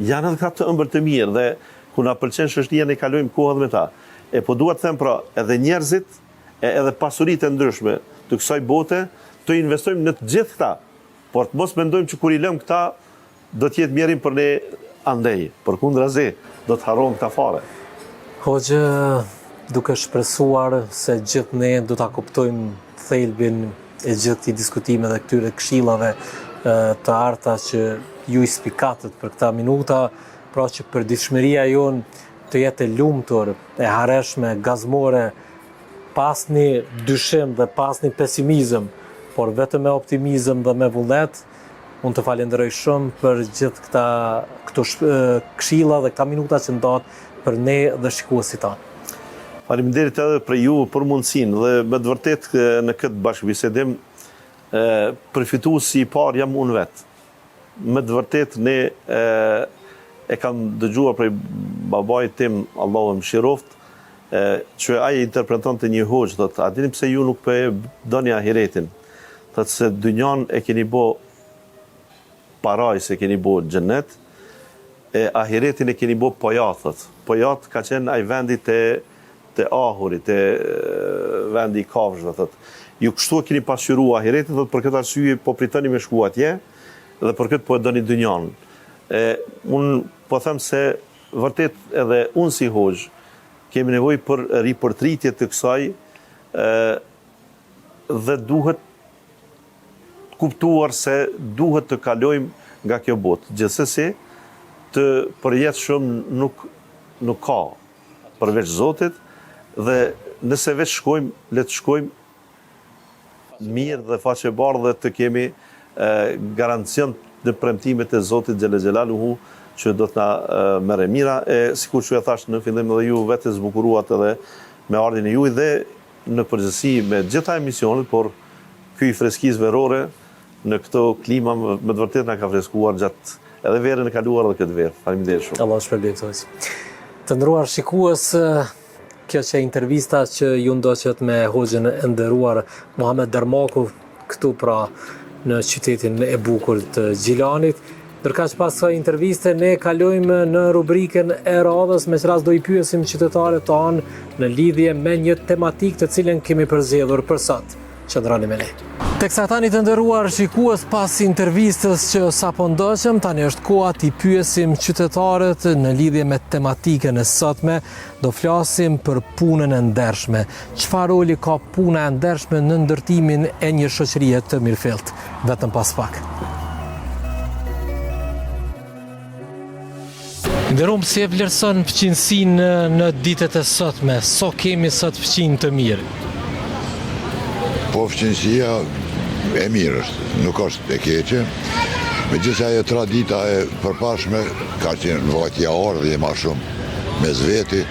janë edhe ka të ëmbël të mirë dhe ku na pëlqen shoqëria ne kalojmë kohë edhe me ta. E po dua të them pra, edhe njerëzit, edhe pasuritë e ndryshme të kësaj bote, të investojmë në të gjithë këta, por të mos mendojmë që kur i lëm këta do të jetë mjerim për ne andej, përkundrazi do të harrojmë këta fare. Hoxhë, duke shpresuar se gjithë ne do ta kuptojmë thelbin e gjithë këtij diskutime dhe këtyre këshillave të arta që ju i spikatët për këta minuta, pra që përditshmëria jonë të jetë e lumtur, e harreshme, gazmore, pas një dyshim dhe pas një pesimizëm, por vetëm me optimizëm dhe me vullnet. Unë të falenderoj shumë për gjithë këto këshilla dhe këta minuta që ndatë për ne dhe shikuesit tanë. Faleminderit edhe për ju për mundësinë dhe me të vërtet në këtë bashkëbisedim përfituesi i parë jam unë vetë. Me të vërtet ne e kam dëgjuar prej babait tim, Allahu e mëshiroft, që ai interpretonte një hoxh, thotë, a dini pse ju nuk po e doni ahiretin? Thotë se dynjan e keni bë paraj se keni bë xhenet, e ahiretin e keni bë pojat, thotë. Pojat ka qenë ai vendi te ahurit, te vendi i kafshëve, thotë. Ju kështu e keni pasqyru ahiretin, thotë, për këtë arsye po pritoni me shku atje dhe për këtë po e doni dynjan. Unë po them se vërtet edhe unë si hoxh kemi nevojë për ripërtritje të kësaj dhe duhet kuptuar se duhet të kalojmë nga kjo botë. Gjithsesi, të përjetshëm nuk ka përveç Zotit dhe nëse veç shkojmë, le të shkojmë mirë dhe faqebardhë dhe të kemi garancion në premtimet e Zotit Xhelel Xhelaluhu që do të na merre mira, sikur që e thash në fillim edhe ju vetë zbukuruat edhe me ardhin e juaj dhe në përgjithësi me gjitha emisionet, por ky i freskisë verore në këto klima me të vërtetë na ka freskuar gjatë edhe verën e kaluar dhe këtë verë. Faleminderit shumë. Allah shpërblet. Të nderuar shikues, kjo që intervista që ju ndoqët me hoxhën e nderuar Muhamet Dermaku këtu pra në qytetin e bukur të Gjilanit. Ndërka që pas kësaj interviste, ne kalojmë në rubrikën e radhës, me që rast do i pyesim qytetarët tanë në lidhje me një tematik të cilën kemi përzgjedhur për sot. Qëndroni me ne. Teksa tani të nderuar shikues, pas intervistës që sapo ndoqëm, tani është koha t'i pyesim qytetarët në lidhje me tematikën e sotme. Do flasim për punën e ndershme. Çfarë roli ka puna e ndershme në ndërtimin e një shoqërie të mirëfillt? Vetëm pas pak. Nderuam, si e vlerëson fëqinësinë në ditët e sotme? So kemi sot fëqinë të mirë? Po fëqinësia e mirë është, nuk është e keqe. Megjithëse ajo tradita e përpashme ka qenë vajtja ardhje ma shumë mes veti,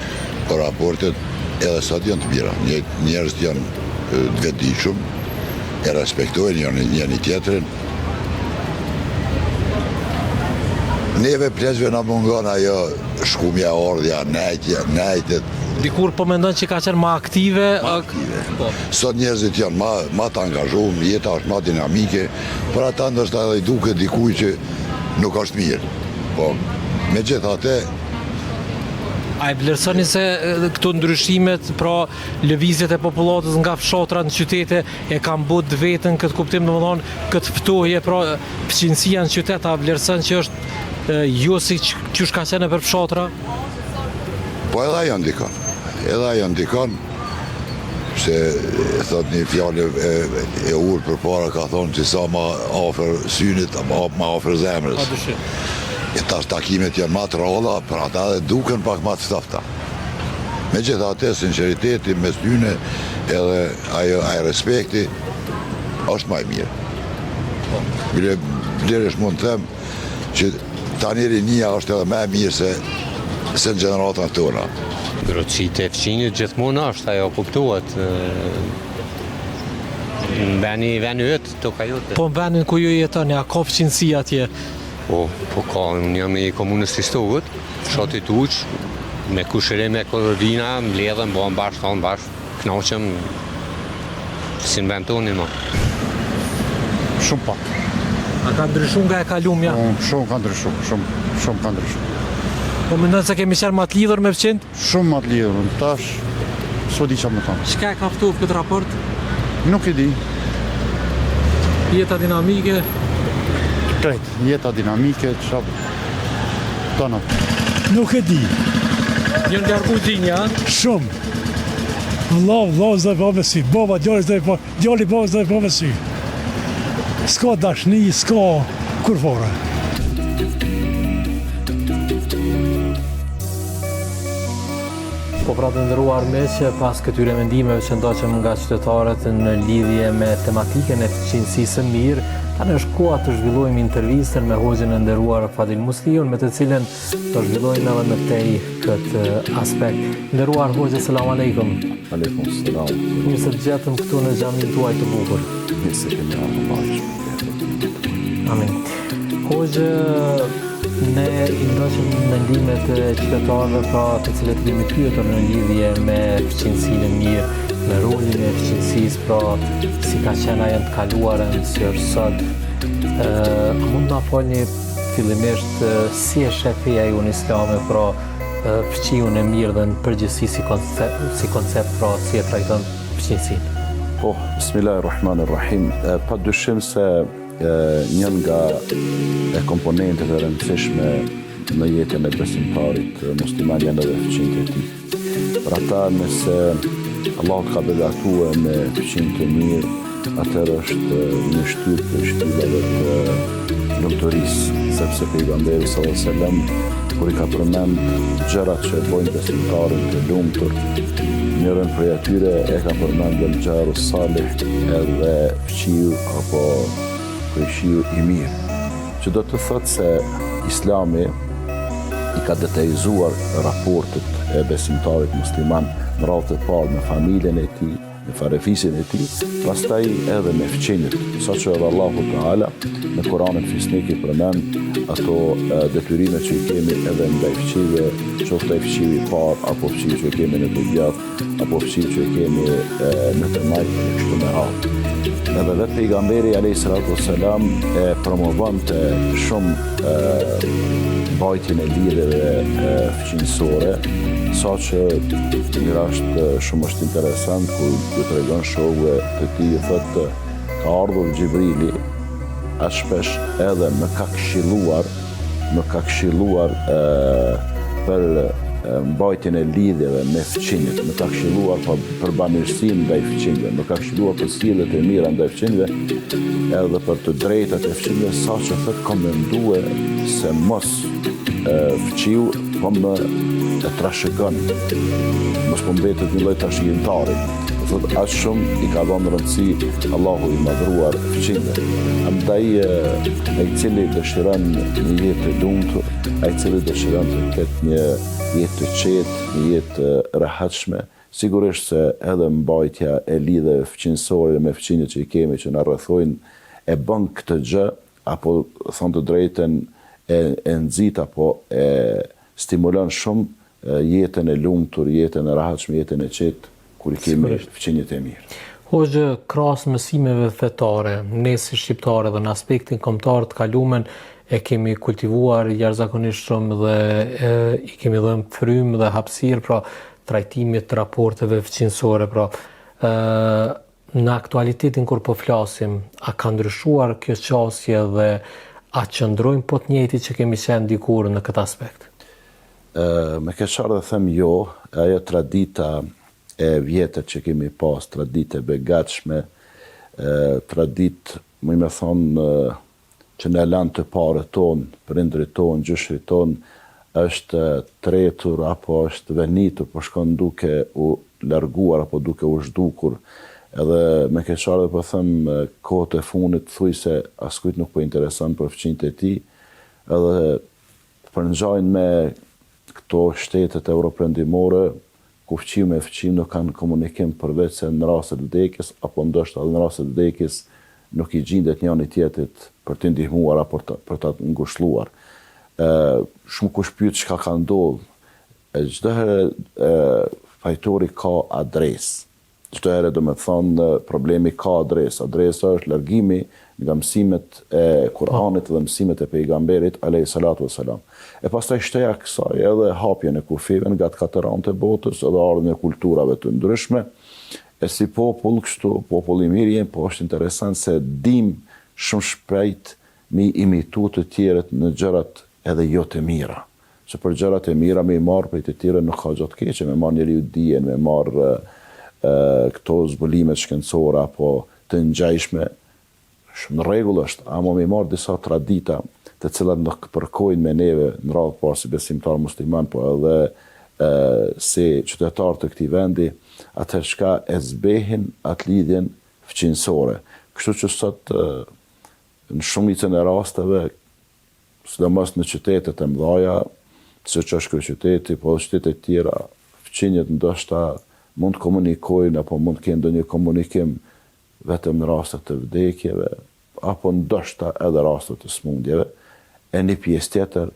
por raportet edhe sot janë të mira. Njerëzit janë të vetëdijshëm, e respektojnë njëri tjetrin. Neve plesve na mungon ajo shkumja ardhja, nejtet. Dikur po mendon që ka qenë ma aktive? Sot njerëzit janë ma të angazhuar, jeta është ma dinamike, për ata ndoshta edhe i duket dikuj që nuk është mirë. Po, megjithatë, a e vlerësoni se këto ndryshimet, pra lëvizjet e popullatës nga fshatra në qytete e kanë bërë vetën këtë kuptim, domethënë këtë ftohje, pra fëqinësia në qytet, a vlerëson që është ju si qysh ka qenë për fshatra? Po edhe ajo ndikon. Edhe ajo ndikon. Se thot një fjallë e urë për para ka thonë që sa ma afer synit, ma afer zemrës. E tas takimet janë ma të ralla, për ata dhe duken pak ma të stafta. Me gjitha atë, sinceriteti mes tyne edhe ajo respekti është ma i mirë. Bile bleresh mund të them që tani rinia është edhe ma e mirë se në gjeneratën tona. Groqit e fqinjit gjithmonë është, ajo kuptuat. Në veni ytë, toka jote. Po në venin ku ju jetoni, a ka fqinësi atje? Po ka, unë jam i komunës Tistogut, fshatit uq, me kushërim e kododina, mbledhem, bëhem bashkë, thonë bashkë, knaqëm, si në vend tonin, ma. Shumë pak. A ka ndryshu nga e kalumja? Shumë ka ndryshu, shumë ka ndryshu. Po mendon se kemi qenë më të lidhur me fqinjt? Shumë më të lidhur, tash s'o di çfarë më thonë. Çka e ka ftuar këtë raport? Nuk e di. Jeta dinamike? Krejt, jeta dinamike, çfarë tona. Nuk e di. Jënë largu gjinja? Shumë. Vëllau s'do të bëvë sy. Baba djali baba s'do të bëvë sy. S'ka dashni, s'ka kurfore. Po pra të ndëruar me që pas këtyre mendimeve që ndoqëm nga qytetarët në lidhje me tematikën e fqinësisë së mirë, tani është koha të zhvillojmë intervistën me hoxhën e nderuar Fadil Musliun, me të cilën do zhvillojmë edhe më tej këtë aspekt. Nderuar hoxhë, selam aleikum. Aleikum selam. Mirë se të gjetëm këtu në xhamin tuaj të bukur. Mirë se kemi ardhur. Amin. Hoxhë, ne i ndoqëm mendimet e qytetarëve pra të cilët kemi pyetur në lidhje me fqinësinë e mirë, me rolin e fqinësisë, pra si ka qenë ajo të kaluarën, si është sot. A mund na folni fillimisht si e sheh feja jonë islame pra fqiun e mirë dhe në përgjithësi si koncept pra si e trajton fqinësinë? Po, bismillahirrahmanirrahim. Pa dyshim se njën nga komponentet e rëndësishme në jetën e besimtarit musliman janë edhe fqinjtë e tij. Për ata nëse Allah ka begatuar me fqinjtë e mirë, atëherë është një shtyp për shtyllave të lumturisë, sepse pejgamberi sallallahu alaihi wasallam kur i ka përmend gjërat që bojnë besimtarin të lumtur, njërën prej atyre e ka përmendë al-jaru salih edhe fqiu apo fqiu i mirë. Që do të thotë se Islami i ka detajzuar raportet e besimtarit musliman në radhë të parë me familjen e tij, me farefisin e tij, pastaj edhe me fqinjët, saqë edhe Allahu Teala në Kur'anin fisnik i përmend ato detyrimet që i kemi edhe ndaj fqive, qoftë ai fqiu i parë apo fqiu që i kemi në të gjatë, apo fqiu që i kemi në të majtë e kështu me radhë. Edhe vetë pejgamberi a.s. e promovonte shumë mbajtjen e lidhjeve fqinësore, saqë njëra shumë është interesant kur ju tregon shoku të tij thotë ka ardhur Xhibrili, aq shpesh edhe më ka këshilluar për mbajtjen e lidhjeve me fqinjët, më ka këshilluar për bamirësinë ndaj fqinjëve, më ka këshilluar për sjelljet e mira ndaj fqinjëve, edhe për të drejtat e fqinjëve, saqë thotë kam menduar se mos fqiu po më e trashëgon, mos po mbetet një lloj trashëgimtari. Thotë aq shumë i ka dhënë rëndësi Allahu i madhruar fqinjëve. Andaj ai cili dëshiron një jetë të lumtur, ai cili dëshiron të ketë një jetë të qetë, një jetë të rehatshme, sigurisht se edhe mbajtja e lidhjeve fqinësore me fqinjët që i kemi që na rrethojnë e bën këtë gjë, apo thonë të drejtën e nxit apo e stimulon shumë jetën e lumtur, jetën e rehatshme, jetën e qetë kur i kemi fqinjët e mirë. Hoxhë, krahas mësimeve fetare, ne si shqiptarë dhe në aspektin kombëtar të kalumen e kemi kultivuar jashtëzakonisht shumë dhe i kemi dhënë frymë dhe hapësirë pra trajtimit të raporteve fqinësore, pra në aktualitetin kur po flasim, a ka ndryshuar kjo qasje dhe A qëndrojmë po të njëjti që kemi qenë dikur në këtë aspekt? Me keqar dhe them jo, ajo tradita e vjetër që kemi pas, tradit e begatshme, tradit, më me thonë, që në lanë të pare tonë, prindrit tonë, gjyshrit tonë, është tretur apo është venitur, po shkon duke u larguar apo duke u zhdukur. Edhe me keqar dhe po them kohët e funit thuj se askujt nuk po intereson për fëqinjt e ti, edhe përngjajnë me këto shtetet europrendimore, ku fëqim e fëqim nuk kanë komunikim përveç se në rast të vdekjes, apo ndoshta edhe në rast të vdekjes nuk i gjendet njëri tjetrit për të ndihmuar apo për ta ngushëlluar. Shumë kush pyet çka ka ndodhur. Çdo herë fajtori ka adresë. Çdo herë do të thonë problemi ka adresë. Adresa është largimi nga mësimet e Kuranit dhe mësimet e pejgamberit alayhi salatu wassalam. E pastaj shteja kësaj edhe hapjen e kufive nga të katër anët e botës edhe ardhmën e kulturave të ndryshme. E si popull kështu, popull i mirë po është interesant se dim shumë shpejt mi imitu të tjerët në gjërat edhe jo të mira. Se për gjërat e mira me i marë për të tjere nuk ka gjatë keqe, me marë njeri u dijen, me marë këto zbulimet shkencore apo të ngjajshme, shumë në rregull është, ama me marë disa tradita të cilat nuk përkojnë me neve në radhë parë si besimtar musliman, po edhe si qytetar të këtij vendi, atë shka e zbehin atë lidhjen fëqinësore. Kështu që sot në shumicën e rasteve, sidomos në qytetet e mëdha, siç është ky qyteti, po edhe qytetet tjera, fëqinjet ndoshta mund të komunikojnë apo mund të kenë ndonjë komunikim vetëm në raste të vdekjeve, apo ndoshta edhe raste të smundjeve. E një pjesë tjetër,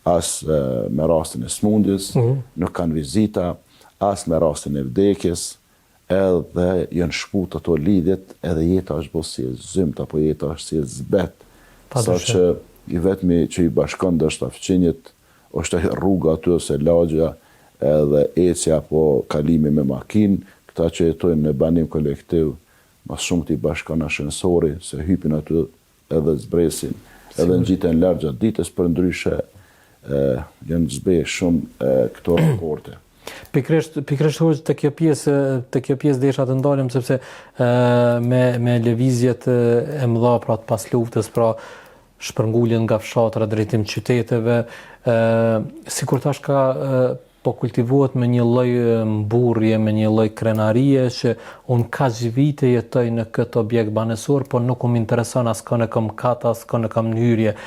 as me rastin e smundjes, nuk kanë vizita, as me rastin e vdekjes, edhe janë shkput ato lidhjet, edhe jeta është bërë si e zymt, apo jeta është si e zbet. Sa që i vetmi që i bashkon dështë fëqinjet, është rruga aty ose lagja, edhe ecja apo kalimi me makinë, këta që jetojnë në banim kolektiv, mas shumë t'i bashkon ashensori, se hypin aty edhe zbresin, edhe ngjiten larg gjatë ditës, për ndryshe janë zbe shumë këto raporte. Pikërisht të kjo pjesë desha të ndalim, sepse me lëvizjet e mëdha pra të pas luftës, pra shpërnguljen nga fshatra drejtim qyteteve, sikur tash ka po kultivohet me një lloj mburrje, me një lloj krenarie që unë kaq vite jetoj në këtë objekt banesor, po nuk më intereson askën e kam kata, askën e kam hyrje.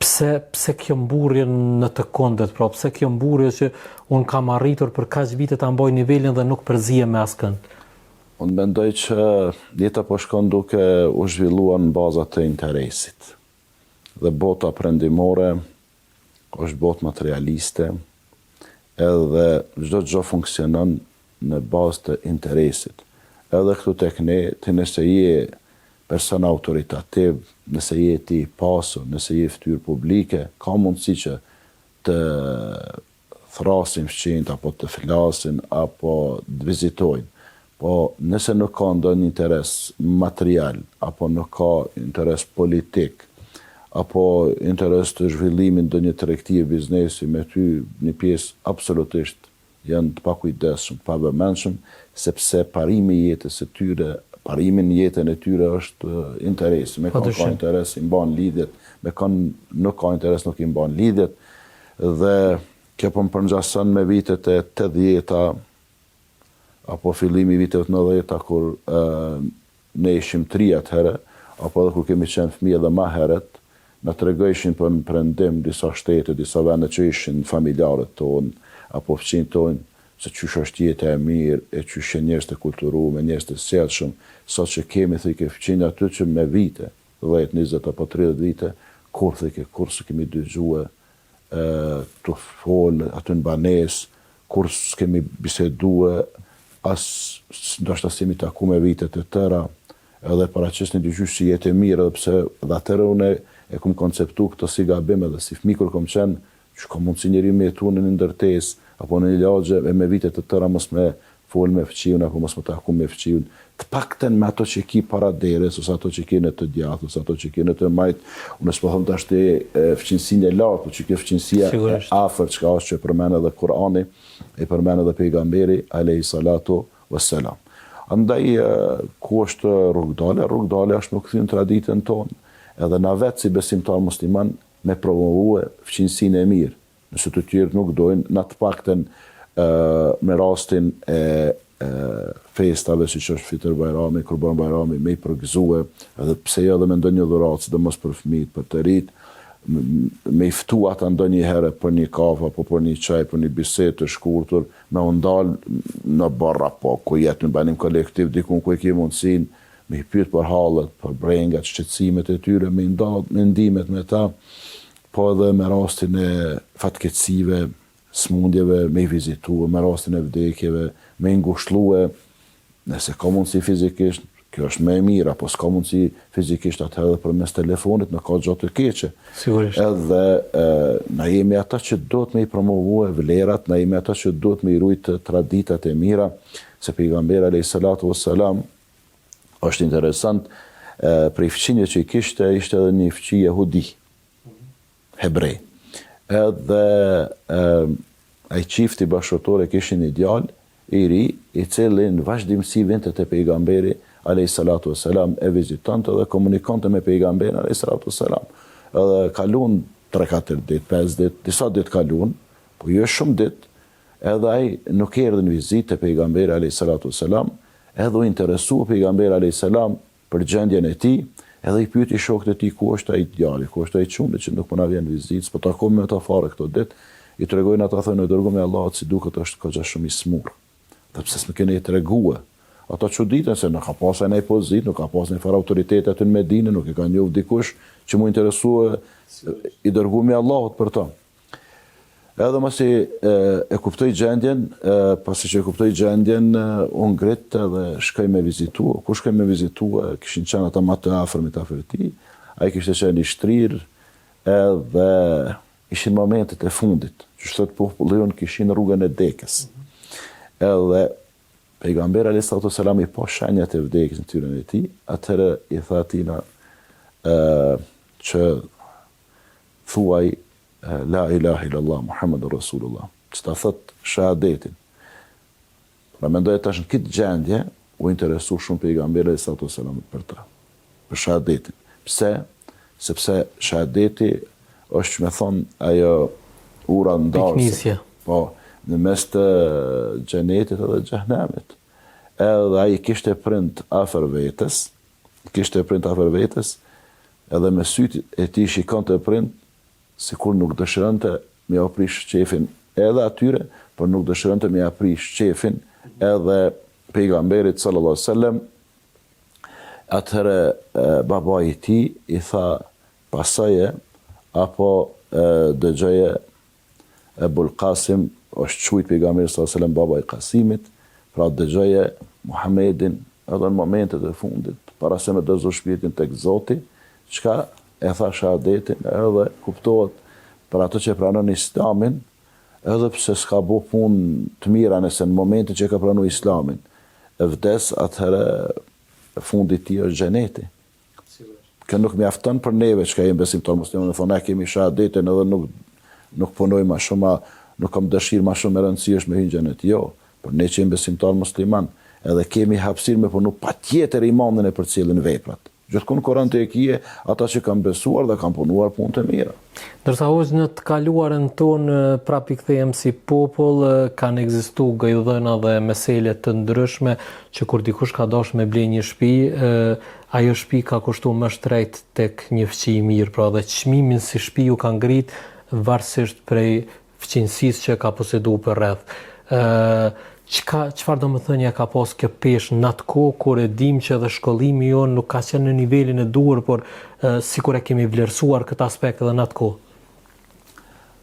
Pse kjo mburrje në të kundërt, pra pse kjo mburrje që unë kam arritur për kaq vite ta mbaj nivelin dhe nuk përzihem me askën? Unë mendoj që jeta po shkon duke u zhvilluar në baza të interesit. Dhe bota perëndimore është botë materialiste, edhe çdo gjë funksionon në bazë të interesit. Edhe këtu tek ne, ti nëse je person autoritativ, nëse je ti pasur, nëse je fytyrë publike, ka mundësi që të thrasin fëqinjt, apo të flasin, apo të vizitojnë. Po nëse nuk ka ndonjë interes material, apo nuk ka interes politik, apo interes të zhvillimin ndonjë tregtie biznesi me ty, një pjesë absolutisht janë të pakujdesshëm, të pavëmendshëm, sepse parimi i jetës së tyre, parimin në jetën e tyre është interesi. Me kanë ka interes i mban lidhjet, me kanë nuk ka interes nuk i mban lidhjet, dhe kjo po më përngjason me vitet e 80-ta apo fillimi i viteve të 90-ta kur ne ishim 3 atëherë, apo edhe kur kemi qenë fëmijë edhe më herët, na tregojshin për në perëndim disa shtete, disa vende që ishin familjarët tonë, apo fëqinjt tonë, se qysh është jeta e mirë, e qysh janë njerëz të kulturuar, njerëz të sjellshëm, sot që kemi thike fëqinj aty që me vite, 10, 20 apo 30 vite, kur thike, kur s'u kemi dëgjuar të folë aty në banesë, kur s'kemi biseduar, as ndoshta s'kemi taku me vite të tëra, edhe paraqesni dëgjuar si jetë e mirë, edhe pse dhe atëherë unë e kom konceptu këto si gabim edhe si fëmijë kur kom qenë, që kom mundësi njeri me jetu në një ndërtesë, apo në një lagje, e me vite të tëra mos me folë me fëqijun, apo mos me taku me fëqijun, të pakten me ato që ki para deres, ose ato që ki në të djathë, ose ato që ki në të majtë, unë s'po thëmë të ashtë fëqinësin e lartë, po që kjo fëqinësia e afer, që ka është që përmenë edhe Kurani, e përmenë edhe pejgamberi, alayhi salatu wassalam. Andaj, ku është rrugdale është më këthyn traditën tonë, edhe na vetë si besimtar musliman me promovue fëqinësin e mirë, nëse të tjerë nuk dojnë, në të pakten me rastin e festave, si që është Fitr Bajrami, Kurban Bajrami, me i përgëzue, edhe pse jo dhe me ndonjë dhuratë, sidomos për fëmijët, për të ritë, me i ftu ata ndonjë herë për një kafe, apo për një çaj, për një bisedë të shkurtër, me u ndalë në barra, po, ku jetë në banim kolektiv, dikun ku e ke mundësin, me i pyet për hallet, për brengat, shqetësimet e tyre, me ndimet me ta, po edhe me rastin e fatkeqësive, smundjeve, me i vizitua, me rastin e vdekjeve, me i ngushtlue, nëse ka mundësi fizikisht, kjo është me e mirë, apo s'ka mundësi fizikisht atë edhe për mes telefonit, në ka gjatë të keqe. Sigurisht. Edhe na jemi ata që do të me i promovue vlerat, na jemi ata që do të me i rujtë traditat e mira, se pejgamberi alayhi salatu wassalam, është interesant, prej fëqinje që i kishte, ishte edhe një fëqi jehudi, hebrej. Edhe ai qifti bashkëtorë kishin një djalë i ri, i cili në vazhdimsi vinte te pejgamberi alayhi salatu wassalam, e vizitonte dhe komunikonte me pejgamberin alayhi salatu wassalam. Edhe kalun 3-4 ditë, 5 ditë, disa ditë kalun, po jo shumë ditë, edhe ai nuk erdhi në vizitë te pejgamberi alayhi salatu wassalam, edhe u interesu pejgamberi alayhi salam për gjendjen e tij, edhe i pyeti shokët e tij ku është ai djali, ku është ai çuni që nuk po na vjen vizitë, po takojmë me ata fare këto ditë, i tregojnë ata thonë dërgoj me Allahut si duket është goxha shumë i smur. Dhe pse s'më keni treguar? Ata çuditën se nuk ka pasur ai pozitë, nuk ka pasur fare autoritet aty në Medinë, nuk e ka njohur dikush që mu interesua i dërguar me Allahut për to. Edhe masi e kuptoj gjendjen, pasi që e kuptoj gjendjen, unë ngrit dhe shkoj me vizitua. Ku shkoj me vizitua, kishin qenë ata më të afërmit afër tij, ai kishte qenë i shtrirë, edhe ishin momentet e fundit, që thot populli kishin rrugën e dekës. Edhe pejgamberi alayhi salatu wassalam i pa shenjat e vdekjes në tyrën e tij, atëherë i tha atina që thuaj la ilaha illallah Muhammadur Rasulullah, që ta thot shahadetin. Pra mendoj tash në këtë gjendje u interesu shumë pejgamberi alayhi salatu wassalam për ta, për shahadetin. Pse? Sepse shahadeti është që me thonë ajo ura ndarëse. Po, në mes të xhenetit edhe xhehenemit. Edhe ai kishte prind afër vetes, edhe me sytë e tij shikonte prind, sikur nuk dëshironte me aprish qefin edhe atyre, por nuk dëshironte me aprish qefin edhe pejgamberit sallallahu alaihi wasallam. Atëherë babai i tij i tha pasaje apo dëgjoje Ebul Qasim, është quajt pejgamberi sallallahu alaihi wasallam baba i Qasimit, pra dëgjoje Muhammedin edhe në momentet e fundit, para se me dëzu shpirtin tek Zoti, çka e tha shahadetin, edhe kuptohet për ato që pranon Islamin, edhe pse s'ka bo punë të mira nëse në momentin që ka pranu Islamin, e vdes, atëherë fundi ti është xheneti. Kë nuk mjafton për neve që ka jemi besimtar musliman, me thonë, ne kemi shahadetin edhe nuk punoj ma shumë, nuk kam dëshirë ma shumë e rëndësishme me hyjë xhenet. Jo, por ne që jemi besimtar musliman, edhe kemi hapësirë me punu patjetër imanin e përcjellin veprat. Gjithkund Kur'an të ekije ata që kanë besuar dhe kanë punuar punë të mira. Ndërsa hoxh në të kaluarën tonë prap i kthehem si popull, kanë ekzistuar gëjdhëna dhe mesele të ndryshme që kur dikush ka dashur me blej një shtëpi, ajo shtëpi ka kushtuar më shtrejt tek një fëqi i mirë, pra dhe çmimin si shtëpiu ka ngrit varësisht prej fëqinësisë që ka poseduar për rreth. Çfarë do më thënia ka pas kjo peshë në atë kohë kur e dim që edhe shkollimi jonë nuk ka qenë në nivelin e duhur, por sikur e kemi vlerësuar këtë aspekt edhe në atë kohë?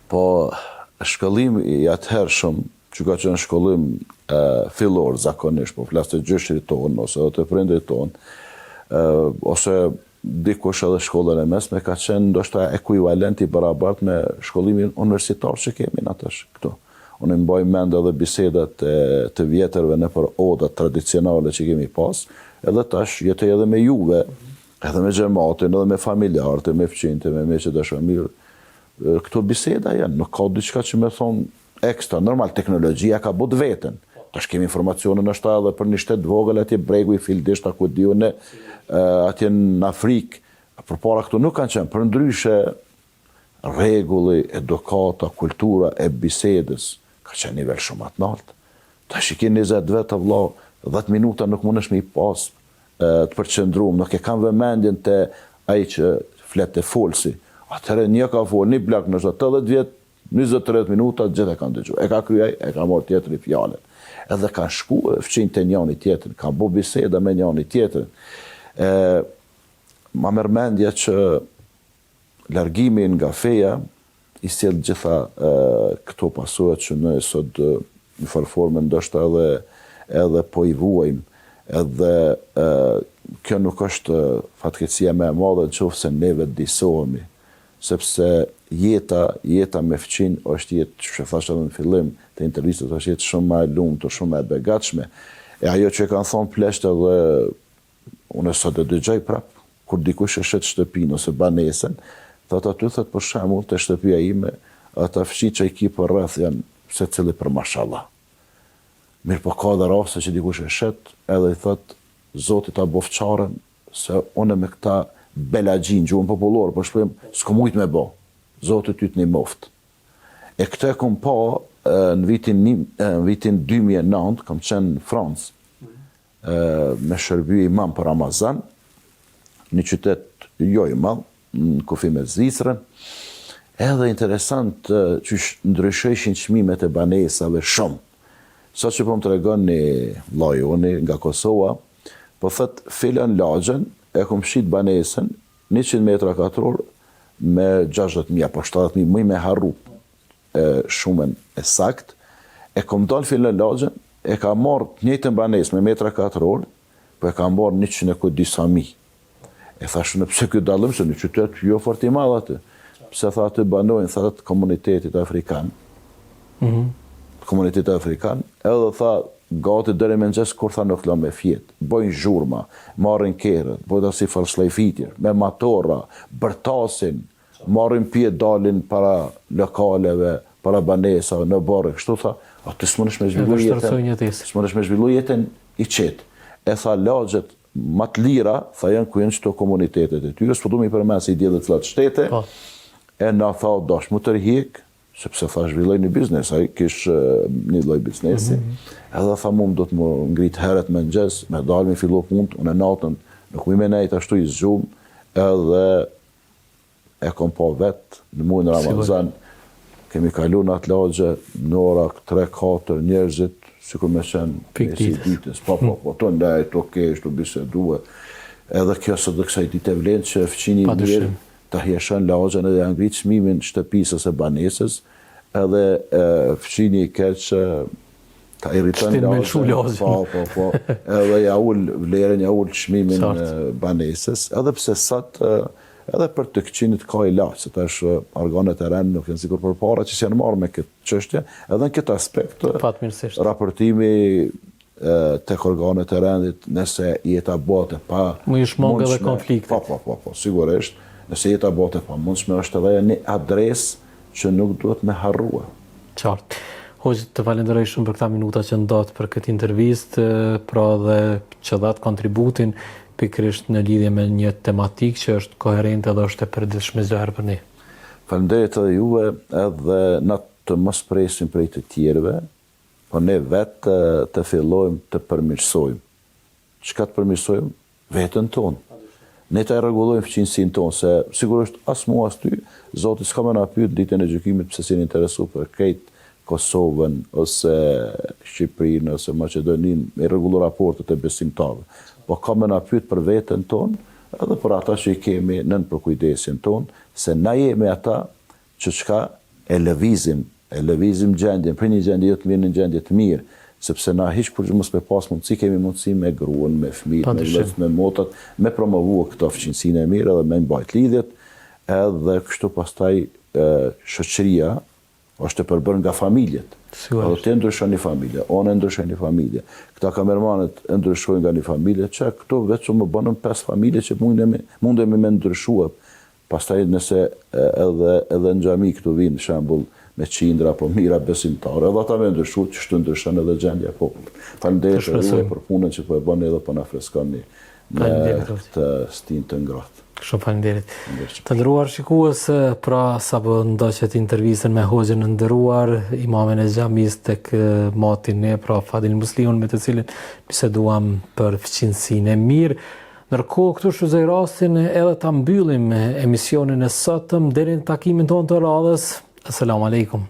Po, shkollimi i atëhershëm, që ka qenë shkollim fillor zakonisht, po flas të gjyshrit tonë, ose të prindrit tonë, ose dikush edhe shkollën e mesme, ka qenë ndoshta ekuivalent i barabart me shkollimin universitar që kemi në atësh këtu. unë mbaj mend edhe bisedat të vjetërve në për odat tradicionale që kemi pas, edhe tash jetoj edhe me juve, edhe me gjematin, edhe me familjarët, me fqinte, me meqet e shamirë. Këto biseda janë, nuk ka diçka që me thonë ekstra. Normal, teknologjia ka bët vetën. Tash kemi informacionin është edhe për një shtet vogël, atje bregu i fildisht, ku diu ne, atje në Afrikë. Përpara këto nuk kanë qenë, për ndryshe rregulli, edukata, kultura e bisedës ka qenë nivel shumë atë lartë. Tash i ke 20 vjet vëlla, 10 minuta nuk mundesh me i pas të përqendruar, nuk e kanë vëmendjen te ai që flet te folsi. Atëherë një ka fol, një blak në 80 vjet, 20-30 minuta gjithë e kanë dëgjuar. E ka kryej, e ka marrë tjetri fjalën. Edhe kanë shku fqinj te njëri tjetrin, kanë bë biseda me njëri tjetrin. Ma merr mendje që largimi nga feja i sjell gjitha këto pasojat që ne sot në farforme ndoshta edhe po i vuajmë, edhe kjo nuk është fatkeqësia më e madhe nëse neve disohemi, sepse jeta me fqin është jetë, që thashë edhe në fillim të intervistës, është jetë shumë më e lumtur, shumë më e begatshme. E ajo që kanë thonë plesht edhe unë sot e dëgjoj prap, kur dikush e shet shtëpinë ose banesën, thotë aty thotë për shembull te shtëpia ime, ata fshi që i ki për rreth janë secili për mashallah. Mirë po ka dhe raste që dikush e shet, edhe i thotë Zoti ta bof çarën se unë me këta belagjin, gjuhën popullore, për shprim, s'ko mujt me bo. Zoti ty t'ni moft. E këtë e kom pa në vitin 2009, kam qenë në Francë, me shërby imam për Ramazan, një qytet jo i madh, në kufi me Zvicrën, edhe interesant që ndryshojshin çmimet e banesave shumë. Sa që po më tregon një vllajoni nga Kosova, po thët filan lagjen, e kom shit banesën 100 metra katror me 60.000 apo 70.000, më me harru shumën e sakt, e kom dal filan lagjen, e ka marrë të njëjtën banesë me metra katror, po e ka marrë 100 e disa mijë. E thashë në pse kjo dallim, se në qytet jo fort i madh aty. Pse tha aty banojnë, tha të komunitetit afrikan. Komunitetit afrikan, edhe tha gati deri mëngjes kur tha nuk lëmë me fjet. Bojnë zhurma, marrin kerët, bojnë si farslajfitjer, me matorra, bërtasin, marrin pije dalin para lokaleve, para banesave, në barë, kështu tha, aty s'mundesh me zhvillu jetën i qetë. E tha lagjet më të lira, tha janë ku janë çto komunitetet e tyre, s'po du me i përmend se i diellet cilat shtete. E na tha dash më tërhiq, sepse tha zhvilloj një biznes, ai kish një lloj biznesi. Edhe tha mua do të më ngrit herët mëngjes, me dalë me fillu punë, unë natën nuk më nejt ashtu i zgjum, edhe e kom pa vet në muajin Ramazan. Kemi kaluar në atë lagje në ora 3-4 njerëzit, sikur me qenë si ditës, po, të ndajt, shtu bisedua. Edhe kjo sot dhe kësaj ditë e vlen që fqini mirë ta hjeshën lagjen edhe angrit çmimin shtëpisë ose banesës, edhe fqini i keq ta irriton lagjen. Po, edhe ja ul vlerën, ja ul çmimin banesës, edhe pse sot edhe për të këqinit ka i laqë, se tash organet e rend nuk janë sikur përpara që s'janë marrë me këtë çështje, edhe në këtë aspekt raportimi tek organet e rendit, nëse jeta bëhet e pa më i shmangë edhe konfliktet. Po, sigurisht, nëse jeta bëhet e pa mundshme është edhe një adresë që nuk duhet me harrua. Qartë. Hoxh, të falenderoj shumë për këta minuta që ndat për këtë intervistë, pra dhe që dhat kontributin pikërisht në lidhje me një tematikë që është koherente dhe është e përditshme çdo herë për ne. Faleminderit edhe juve, edhe na të mos presim prej të tjerëve, po ne vetë të fillojmë të përmirësojmë. Çka të përmirësojmë? Veten tonë. Ne të rregullojmë fqinësinë tonë, se sigurisht as mua as ty, Zoti s'ka më na pyet ditën e gjykimit pse s'jeni interesuar për krejt Kosovën ose Shqipërinë ose Maqedoninë, me rregullu raportet e besimtarëve. Po ka më na pyet për veten tonë, edhe për ata që i kemi nën përkujdesjen tonë, se na jemi ata që çka e lëvizim gjendjen, për një gjendje të mirë në gjendje të mirë, sepse na hiç kur mos me pas mundësi, kemi mundësi me gruan, me fëmijët, me vëllezërit, me motat, me promovua këto fqinësinë e mirë edhe me mbajt lidhjet, edhe kështu pastaj shoqëria është e përbërë nga familjet. Sigurisht. Edhe ti ndryshon një familje, unë ndryshoj një familje, këta kamermanët ndryshojnë nga një familje, që këto veç më bënën 5 familje që mundemi me ndryshua. Pastaj nëse edhe në xhami këtu vinë shembull me qindra apo mira besimtare, edhe ata me ndryshu që shtu ndryshon edhe gjendja e popullit. Faleminderit edhe për punën që po e bëni edhe po na freskoni me këtë stin të ngrohtë. Shumë faleminderit. Të nderuar shikues, pra sapo ndoqet intervistën me hoxhën e nderuar, imamin e xhamis tek motin e pra Fadil Musliun, me të cilin biseduam për fqinësinë e mirë. Ndërkohë këtu shfrytëzoj rastin edhe ta mbyllim emisionin e sotëm deri në takimin tonë të radhës. Asalamu alaikum.